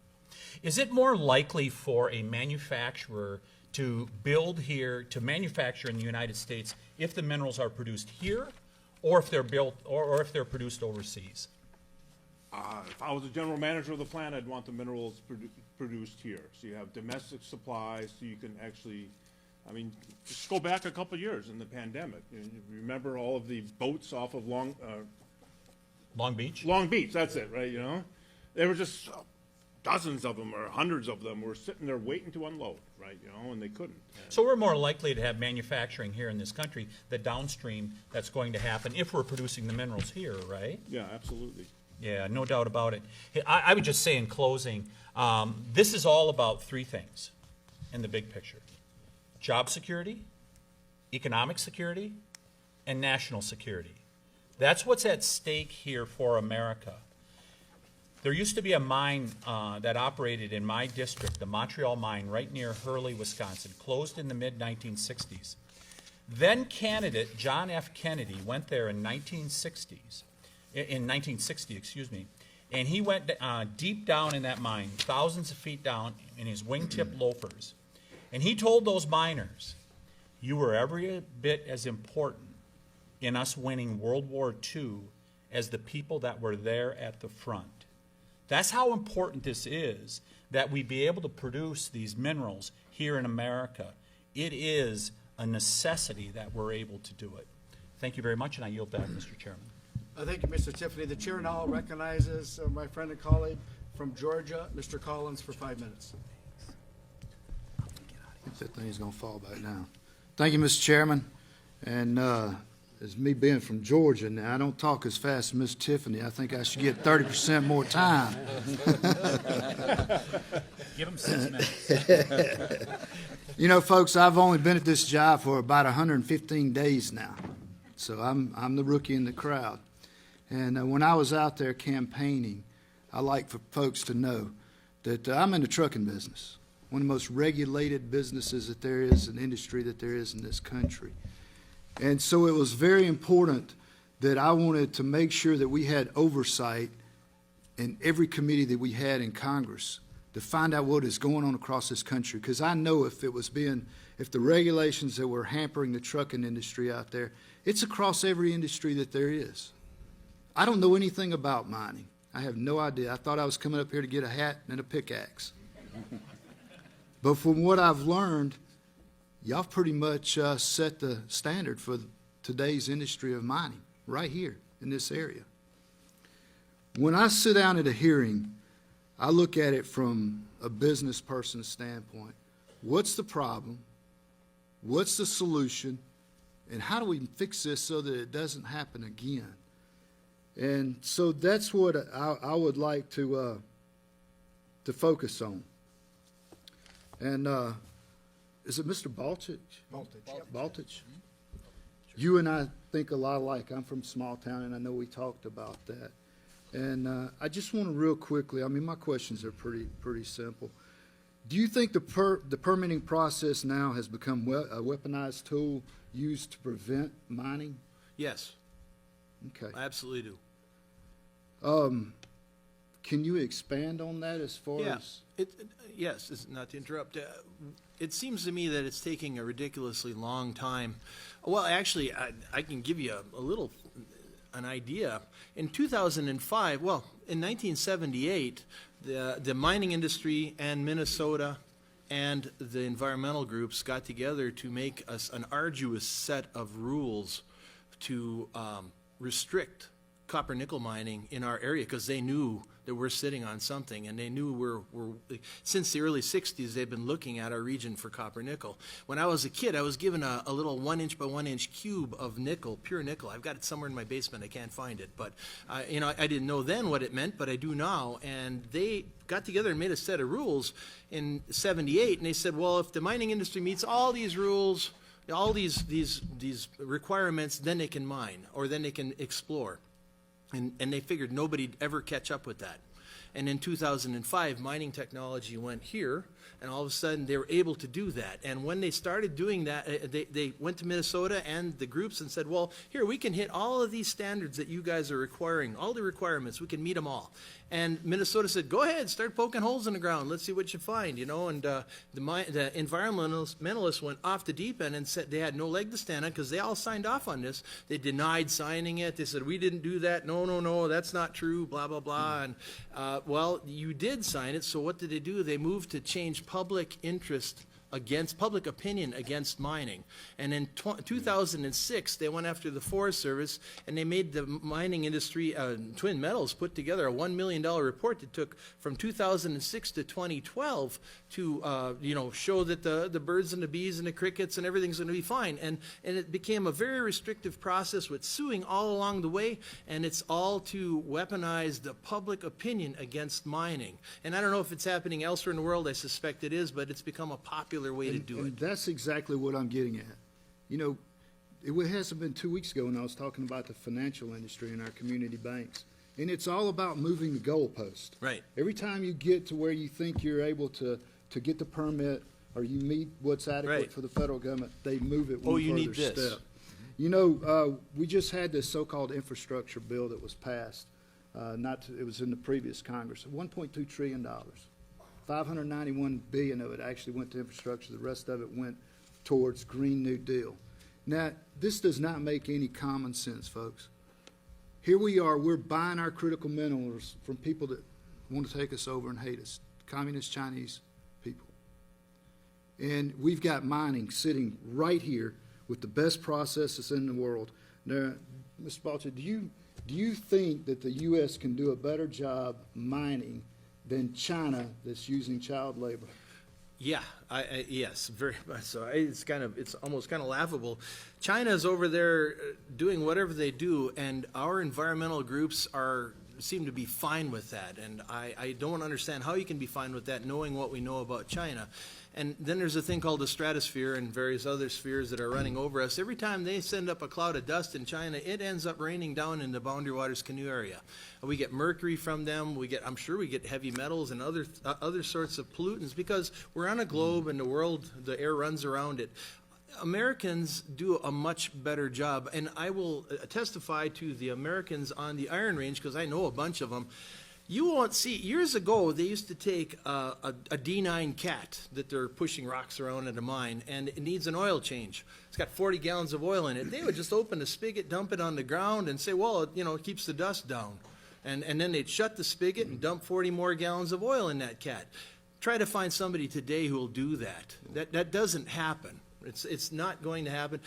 Is it more likely for a manufacturer to build here, to manufacture in the United States if the minerals are produced here, or if they're built, or if they're produced overseas? If I was a general manager of the plant, I'd want the minerals produced here. So you have domestic supplies, so you can actually, I mean, just go back a couple of years in the pandemic. You remember all of the boats off of Long Beach? Long Beach, that's it, right, you know? There were just dozens of them or hundreds of them were sitting there waiting to unload, right, you know, and they couldn't. So we're more likely to have manufacturing here in this country, the downstream that's going to happen if we're producing the minerals here, right? Yeah, absolutely. Yeah, no doubt about it. Hey, I would just say in closing, this is all about three things in the big picture: job security, economic security, and national security. That's what's at stake here for America. There used to be a mine that operated in my district, the Montreal mine, right near Hurley, Wisconsin, closed in the mid-1960s. Then candidate John F. Kennedy went there in 1960, excuse me, and he went deep down in that mine, thousands of feet down, in his wingtip loafers. And he told those miners, you were every bit as important in us winning World War II as the people that were there at the front. That's how important this is, that we be able to produce these minerals here in America. It is a necessity that we're able to do it. Thank you very much, and I yield back, Mr. Chairman. Thank you, Mr. Tiffany. The chair now recognizes my friend and colleague from Georgia, Mr. Collins, for 5 minutes. I think that thing's gonna fall back down. Thank you, Mr. Chairman. And as me being from Georgia, now I don't talk as fast as Miss Tiffany. I think I should get 30% more time. Give him 6 minutes. You know, folks, I've only been at this job for about 115 days now, so I'm the rookie in the crowd. And when I was out there campaigning, I like for folks to know that I'm in the trucking business, one of the most regulated businesses that there is, an industry that there is in this country. And so it was very important that I wanted to make sure that we had oversight in every committee that we had in Congress to find out what is going on across this country. Because I know if the regulations that were hampering the trucking industry out there, it's across every industry that there is. I don't know anything about mining. I have no idea. I thought I was coming up here to get a hat and a pickaxe. But from what I've learned, y'all pretty much set the standard for today's industry of mining right here in this area. When I sit down at a hearing, I look at it from a business person's standpoint. What's the problem? What's the solution? And how do we fix this so that it doesn't happen again? And so that's what I would like to focus on. And is it Mr. Baltich? Baltich. You and I think a lot alike. I'm from a small town, and I know we talked about that. And I just want to real quickly, I mean, my questions are pretty simple. Do you think the permitting process now has become a weaponized tool used to prevent mining? Yes, Okay. I absolutely do. Can you expand on that as far Yeah, as? yes, not to interrupt. It seems to me that it's taking a ridiculously long time. Well, actually, I can give you an idea. In 2005, well, in 1978, the mining industry and Minnesota and the environmental groups got together to make us an arduous set of rules to restrict copper nickel mining in our area, because they knew that we're sitting on something, and they knew we're since the early 60s they've been looking at our region for copper nickel. When I was a kid, I was given a little 1 inch by 1 inch cube of nickel, pure nickel. I've got it somewhere in my basement. I can't find it, but I didn't know then what it meant, but I do now. And they got together and made a set of rules in '78, and they said, well, if the mining industry meets all these rules, all these requirements, then they can mine, or then they can explore. And they figured nobody'd ever catch up with that. And in 2005, mining technology went here, and all of a sudden they were able to do that. And when they started doing that, they went to Minnesota and the groups and said, well, here, we can hit all of these standards that you guys are requiring, all the requirements, we can meet them all. And Minnesota said, go ahead, start poking holes in the ground, let's see what you find, you know. And the environmentalists went off the deep end and said they had no leg to stand on because they all signed off on this. They denied signing it. They said, we didn't do that. No, that's not true, blah, blah, blah. And, well, you did sign it, so what did they do? They moved to change public interest against public opinion against mining. And in 2006, they went after the Forest Service and they made the mining industry, Twin Metals, put together a $1 million report that took from 2006 to 2012 to, show that the birds and the bees and the crickets and everything's going to be fine. And it became a very restrictive process with suing all along the way, and it's all to weaponize the public opinion against mining. And I don't know if it's happening elsewhere in the world. I suspect it is, but it's become a popular way to do and it. That's exactly what I'm getting at. You know, it hasn't been 2 weeks ago when I was talking about the financial industry and our community banks. And it's all about moving the goalpost. Right. Every time you get to where you think you're able to get the permit or you meet what's adequate Right. for the federal government, they move it Oh, one you further need this. step. You know, we just had this so-called infrastructure bill that was passed. It was in the previous Congress, $1.2 trillion. $591 billion of it actually went to infrastructure. The rest of it went towards Green New Deal. Now, this does not make any common sense, folks. Here we are, we're buying our critical minerals from people that want to take us over and hate us, communist Chinese people. And we've got mining sitting right here with the best processes in the world. Now, Mr. Balcher, do you think that the U.S. can do a better job mining than China that's using child labor? Yeah, yes, very much so. It's almost kind of laughable. China's over there doing whatever they do, and our environmental groups seem to be fine with that. And I don't understand how you can be fine with that, knowing what we know about China. And then there's a thing called the stratosphere and various other spheres that are running over us. Every time they send up a cloud of dust in China, it ends up raining down in the Boundary Waters Canoe area. We get mercury from them. I'm sure we get heavy metals and other sorts of pollutants because we're on a globe and the air runs around it. Americans do a much better job, and I will testify to the Americans on the Iron Range because I know a bunch of them. You won't see, years ago, they used to take a D9 cat that they're pushing rocks around at a mine, and it needs an oil change. It's got 40 gallons of oil in it. They would just open the spigot, dump it on the ground, and say, well, it keeps the dust down. And then they'd shut the spigot and dump 40 more gallons of oil in that cat. Try to find somebody today who will do that. That doesn't happen. It's not going to happen.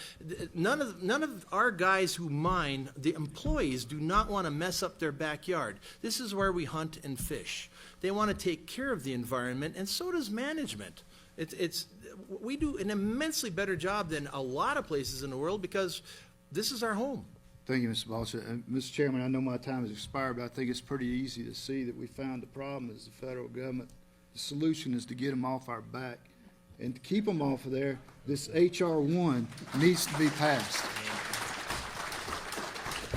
None of our guys who mine, the employees, do not want to mess up their backyard. This is where we hunt and fish. They want to take care of the environment, and so does management. We do an immensely better job than a lot of places in the world because this is our home. Thank you, Mr. Balcher. Mr. Chairman, I know my time has expired, but I think it's pretty easy to see that we found the problem is the federal government. The solution is to get them off our back. And to keep them off of there, this H.R. 1 needs to be passed.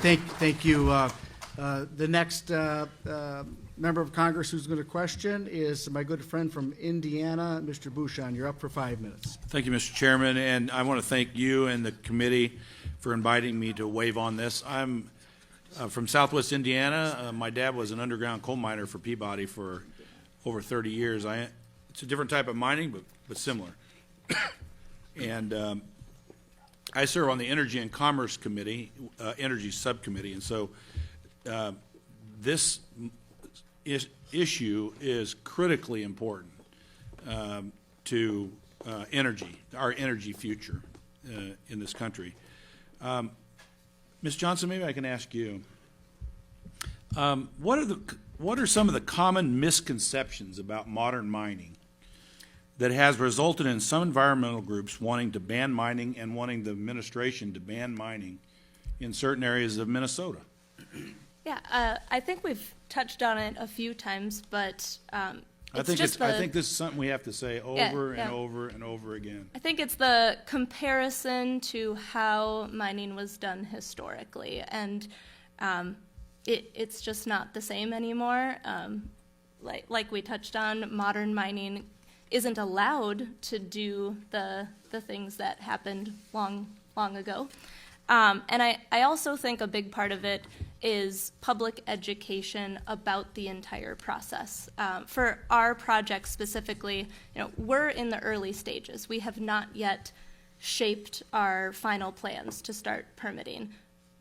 Thank you. The next member of Congress who's going to question is my good friend from Indiana, Mr. Bouchon. You're up for 5 minutes. Thank you, Mr. Chairman, and I want to thank you and the committee for inviting me to weigh on this. I'm from Southwest Indiana. My dad was an underground coal miner for Peabody for over 30 years. It's a different type of mining, but similar. And I serve on the Energy and Commerce Committee, Energy Subcommittee, and so this issue is critically important to energy, our energy future in this country. Ms. Johnson, maybe I can ask you, what are some of the common misconceptions about modern mining that has resulted in some environmental groups wanting to ban mining and wanting the administration to ban mining in certain areas of Minnesota? Yeah, I think we've touched on it a few times, but I think this is something we have to say over and over and over again. I think it's the comparison to how mining was done historically, and it's just not the same anymore. like we touched on, modern mining isn't allowed to do the things that happened long ago. And I also think a big part of it is public education about the entire process. For our project specifically, we're in the early stages. We have not yet shaped our final plans to start permitting.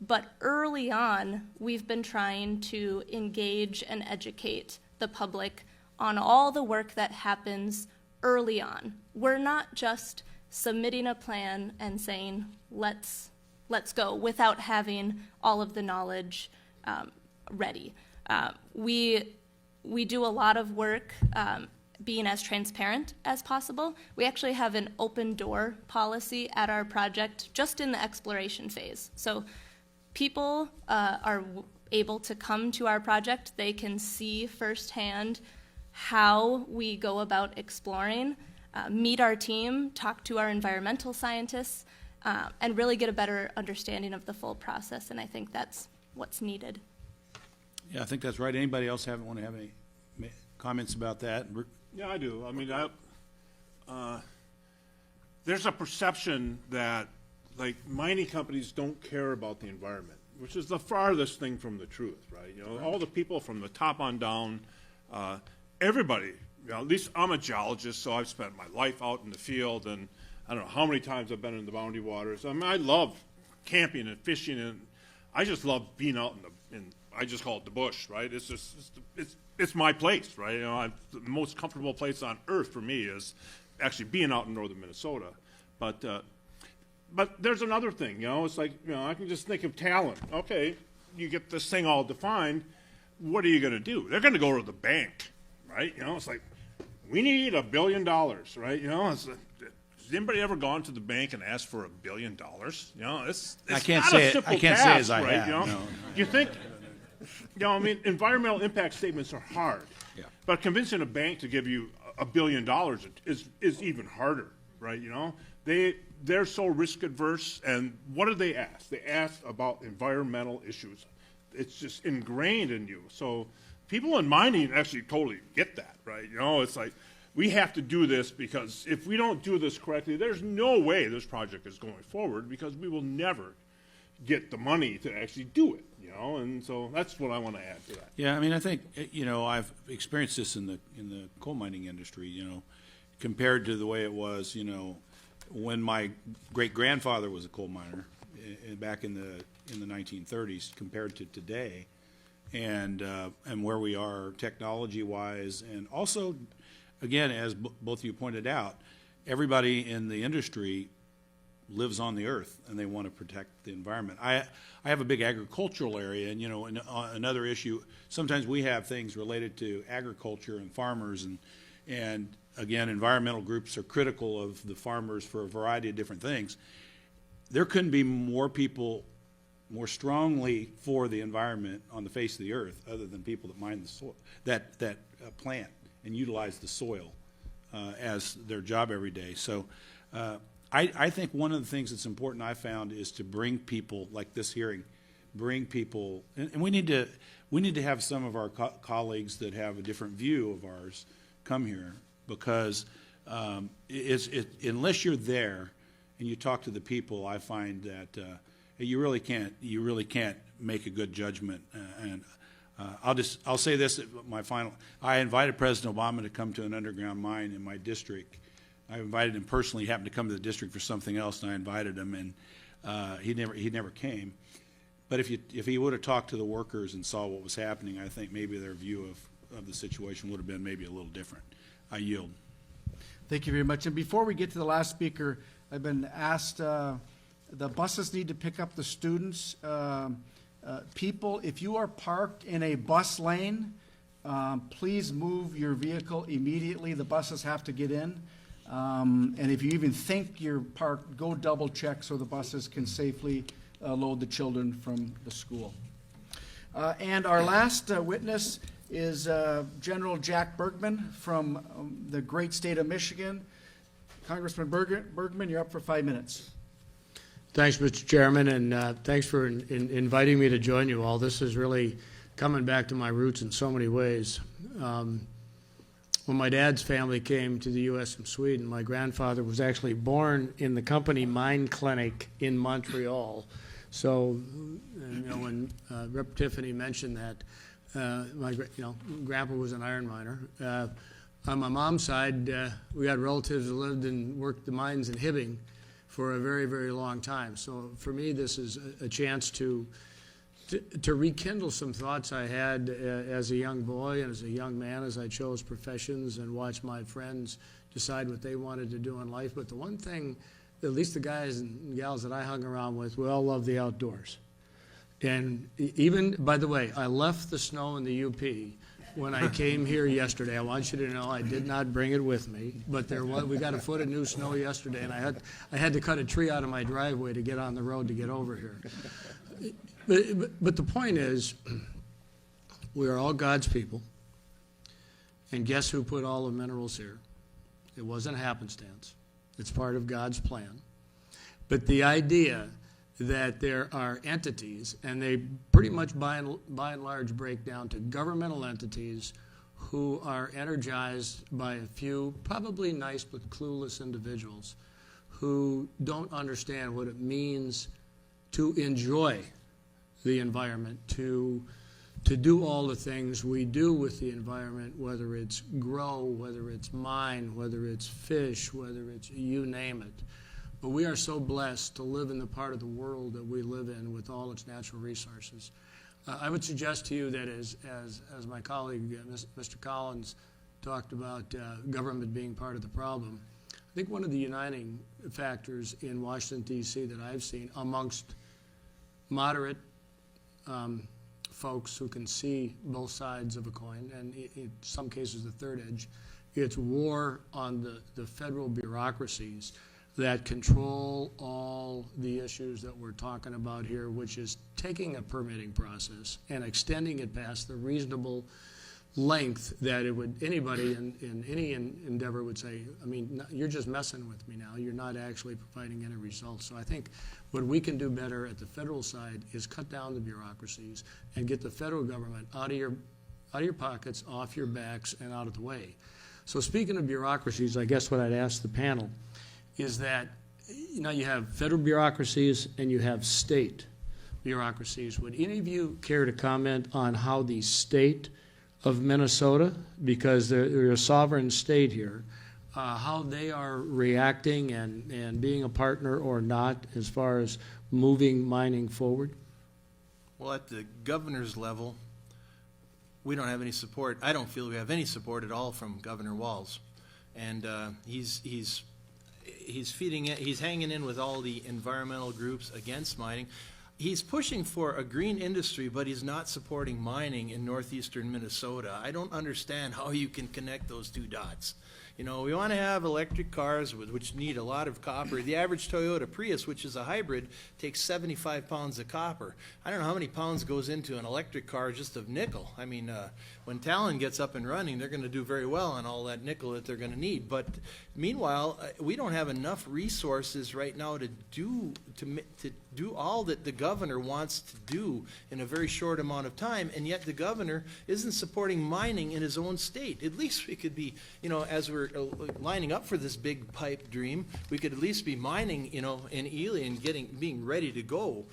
But early on, we've been trying to engage and educate the public on all the work that happens early on. We're not just submitting a plan and saying, let's go, without having all of the knowledge ready. We do a lot of work being as transparent as possible. We actually have an open door policy at our project just in the exploration phase. So people are able to come to our project. They can see firsthand how we go about exploring, meet our team, talk to our environmental scientists, and really get a better understanding of the full process. And I think that's what's needed. Yeah, I think that's right. Anybody else want to have any comments about that? Yeah, I do. I mean, there's a perception that, like, mining companies don't care about the environment, which is the farthest thing from the truth, right? All the people from the top on down, everybody, at least I'm a geologist, so I've spent my life out in the field, and I don't know how many times I've been in the Boundary Waters. I mean, I love camping and fishing, and I just love being out in I just call it the bush, right? It's my place, right? The most comfortable place on earth for me is actually being out in northern Minnesota. But there's another thing, it's like, I can just think of talent. Okay, you get this thing all defined. What are you going to do? They're going to go to the bank, right? It's like, we need $1 billion, right? Has anybody ever gone to the bank and asked for $1 billion? It's I can't not say a it. simple I can't task, say as I right? have. No. You think, I mean, environmental impact statements are hard, but convincing a bank to give you $1 billion is even harder, right? They're so risk adverse, and what do they ask? They ask about environmental issues. It's just ingrained in you. So people in mining actually totally get that, right? It's like, we have to do this because if we don't do this correctly, there's no way this project is going forward because we will never get the money to actually do it, and so that's what I want to add to that. Yeah, I mean, I think, I've experienced this in the coal mining industry, compared to the way it was, when my great-grandfather was a coal miner back in the 1930s compared to today, and where we are technology-wise, and also, again, as both of you pointed out, everybody in the industry lives on the earth and they want to protect the environment. I have a big agricultural area, and another issue, sometimes we have things related to agriculture and farmers, and again, environmental groups are critical of the farmers for a variety of different things. There couldn't be more people more strongly for the environment on the face of the earth other than people that mine the soil, that plant and utilize the soil as their job every day. So I think one of the things that's important I found is to bring people, like this hearing, and we need to have some of our colleagues that have a different view of ours come here, because unless you're there and you talk to the people, I find that you really can't make a good judgment. I'll say this at my final. I invited President Obama to come to an underground mine in my district. I invited him personally. He happened to come to the district for something else, and I invited him, and he never came. But if he would have talked to the workers and saw what was happening, I think maybe their view of the situation would have been maybe a little different. I yield. Thank you very much. And before we get to the last speaker, I've been asked, the buses need to pick up the students. People, if you are parked in a bus lane, please move your vehicle immediately. The buses have to get in. And if you even think you're parked, go double check so the buses can safely load the children from the school. And our last witness is General Jack Bergman from the great state of Michigan. Congressman Bergman, you're up for 5 minutes. Thanks, Mr. Chairman, and thanks for inviting me to join you all. This is really coming back to my roots in so many ways. When my dad's family came to the U.S. from Sweden, my grandfather was actually born in the company mine clinic in Montreal. So, when Rep. Tiffany mentioned that, Grandpa was an iron miner. On my mom's side, we had relatives who lived and worked the mines in Hibbing for a very, very long time. So for me, this is a chance to rekindle some thoughts I had as a young boy and as a young man as I chose professions and watched my friends decide what they wanted to do in life. But the one thing, at least the guys and gals that I hung around with, we all love the outdoors. And even, by the way, I left the snow in the UP when I came here yesterday. I want you to know I did not bring it with me, but we got a foot of new snow yesterday, and I had to cut a tree out of my driveway to get on the road to get over here. But the point is, we are all God's people, and guess who put all the minerals here? It wasn't happenstance. It's part of God's plan. But the idea that there are entities, and they pretty much by and large break down to governmental entities who are energized by a few probably nice but clueless individuals who don't understand what it means to enjoy the environment, to do all the things we do with the environment, whether it's grow, whether it's mine, whether it's fish, whether it's you name it. But we are so blessed to live in the part of the world that we live in with all its natural resources. I would suggest to you that as my colleague, Mr. Collins, talked about government being part of the problem, I think one of the uniting factors in Washington, D.C. that I've seen amongst moderate folks who can see both sides of a coin, and in some cases the third edge, it's war on the federal bureaucracies that control all the issues that we're talking about here, which is taking a permitting process and extending it past the reasonable length that it would, anybody in any endeavor would say, I mean, you're just messing with me now. You're not actually providing any results. So I think what we can do better at the federal side is cut down the bureaucracies and get the federal government out of your pockets, off your backs, and out of the way. So speaking of bureaucracies, I guess what I'd ask the panel is that, you have federal bureaucracies and you have state bureaucracies. Would any of you care to comment on how the state of Minnesota, because they're a sovereign state here, how they are reacting and being a partner or not as far as moving mining forward? Well, at the governor's level, we don't have any support. I don't feel we have any support at all from Governor Walz. And he's hanging in with all the environmental groups against mining. He's pushing for a green industry, but he's not supporting mining in northeastern Minnesota. I don't understand how you can connect those two dots. We want to have electric cars which need a lot of copper. The average Toyota Prius, which is a hybrid, takes 75 pounds of copper. I don't know how many pounds goes into an electric car just of nickel. I mean, when Talon gets up and running, they're going to do very well on all that nickel that they're going to need. But meanwhile, we don't have enough resources right now to do all that the governor wants to do in a very short amount of time, and yet the governor isn't supporting mining in his own state. At least we could be, as we're lining up for this big pipe dream, we could at least be mining, in Ely and being ready to go,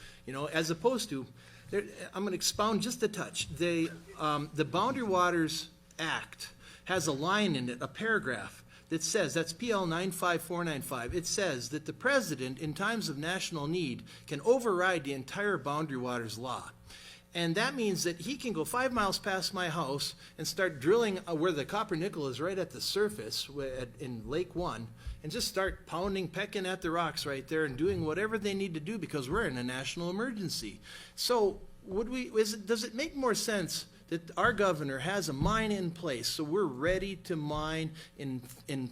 as opposed to, I'm going to expound just a touch. The Boundary Waters Act has a line in it, a paragraph, that says, that's PL 95495, it says that the president, in times of national need, can override the entire Boundary Waters law. And that means that he can go 5 miles past my house and start drilling where the copper nickel is right at the surface in Lake 1, and just start pecking at the rocks right there and doing whatever they need to do because we're in a national emergency. So does it make more sense that our governor has a mine in place so we're ready to mine in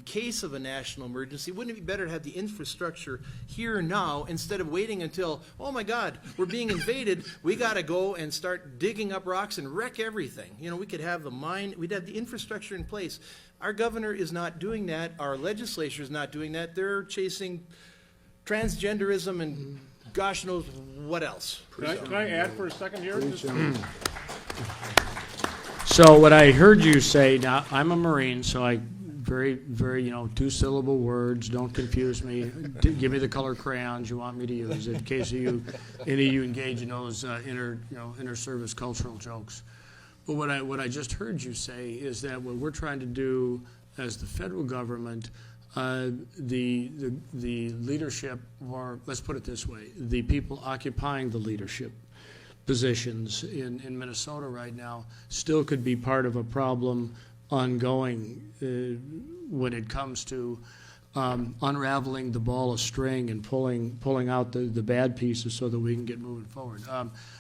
case of a national emergency? Wouldn't it be better to have the infrastructure here now instead of waiting until, oh my God, we're being invaded, we got to go and start digging up rocks and wreck everything? We could have the mine, we'd have the infrastructure in place. Our governor is not doing that. Our legislature is not doing that. They're chasing transgenderism and gosh knows what else. Can I add for a second here? So what I heard you say, now, I'm a Marine, so I very, very, two-syllable words, don't confuse me. Give me the color crayons you want me to use in case any of you engage in those inter-service cultural jokes. But what I just heard you say is that what we're trying to do as the federal government, the leadership, or let's put it this way, the people occupying the leadership positions in Minnesota right now still could be part of a problem ongoing when it comes to unraveling the ball of string and pulling out the bad pieces so that we can get moving forward.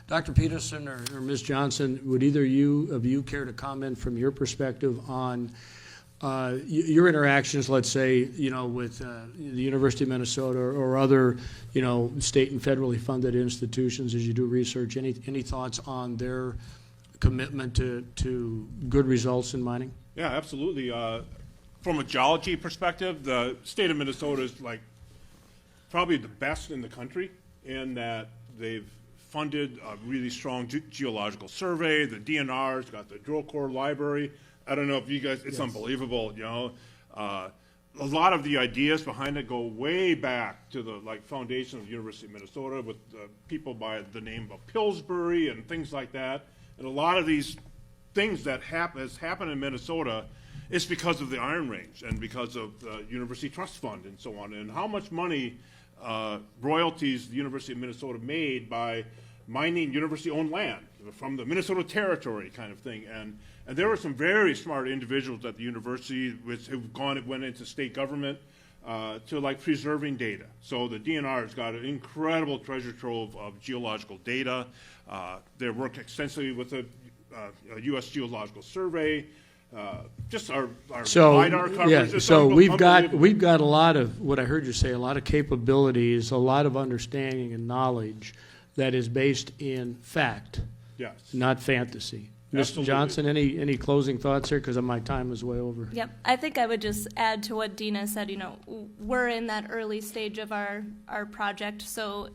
Dr. Peterson or Ms. Johnson, would either of you care to comment from your perspective on your interactions, let's say, with the University of Minnesota or other, state and federally funded institutions as you do research? Any thoughts on their commitment to good results in mining? Yeah, absolutely. From a geology perspective, the state of Minnesota is like probably the best in the country in that they've funded a really strong geological survey. The DNR's got the drill core library. I don't know if you guys, it's Yes. unbelievable, a lot of the ideas behind it go way back to the foundation of the University of Minnesota with people by the name of Pillsbury and things like that. And a lot of these things that has happened in Minnesota is because of the Iron Range and because of the University Trust Fund and so on, and how much money royalties the University of Minnesota made by mining university-owned land from the Minnesota Territory kind of thing. And there were some very smart individuals at the university who went into state government to preserving data. So the DNR has got an incredible treasure trove of geological data. They work extensively with the U.S. Geological Survey. Just our LiDAR coverage. Yeah, is so we've got unbelievable. a lot of what I heard you say, a lot of capabilities, a lot of understanding and knowledge that is based in fact, Yes. not fantasy. Ms. Absolutely. Johnson, any closing thoughts here? Because my time is way over. Yep, I think I would just add to what Dina said, we're in that early stage of our project, so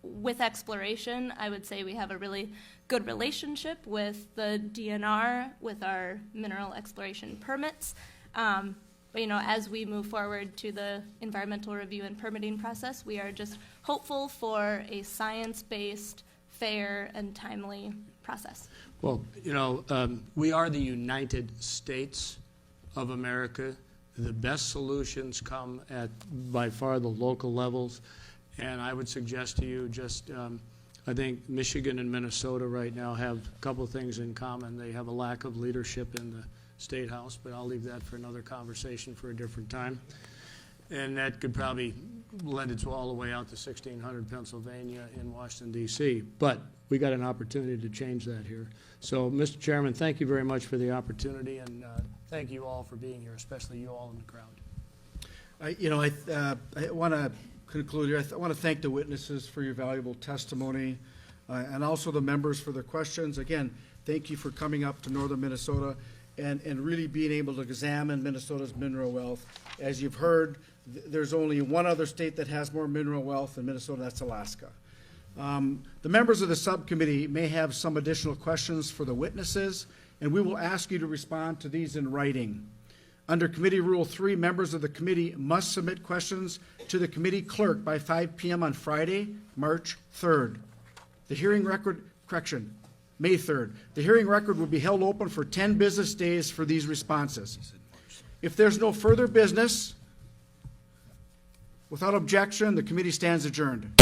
with exploration, I would say we have a really good relationship with the DNR, with our mineral exploration permits. But, as we move forward to the environmental review and permitting process, we are just hopeful for a science-based, fair, and timely process. Well, we are the United States of America. The best solutions come at, by far, the local levels. And I would suggest to you I think Michigan and Minnesota right now have a couple of things in common. They have a lack of leadership in the State House, but I'll leave that for another conversation for a different time. And that could probably lend it all the way out to 1600 Pennsylvania in Washington, D.C. But we got an opportunity to change that here. So, Mr. Chairman, thank you very much for the opportunity, and thank you all for being here, especially you all in the crowd. I want to conclude here. I want to thank the witnesses for your valuable testimony and also the members for their questions. Again, thank you for coming up to northern Minnesota and really being able to examine Minnesota's mineral wealth. As you've heard, there's only one other state that has more mineral wealth than Minnesota, that's Alaska. The members of the subcommittee may have some additional questions for the witnesses, and we will ask you to respond to these in writing. Under Committee Rule 3, members of the committee must submit questions to the committee clerk by 5 p.m. on Friday, March 3rd. The hearing record, May 3rd. The hearing record will be held open for 10 business days for these responses. If there's no further business, without objection, the committee stands adjourned.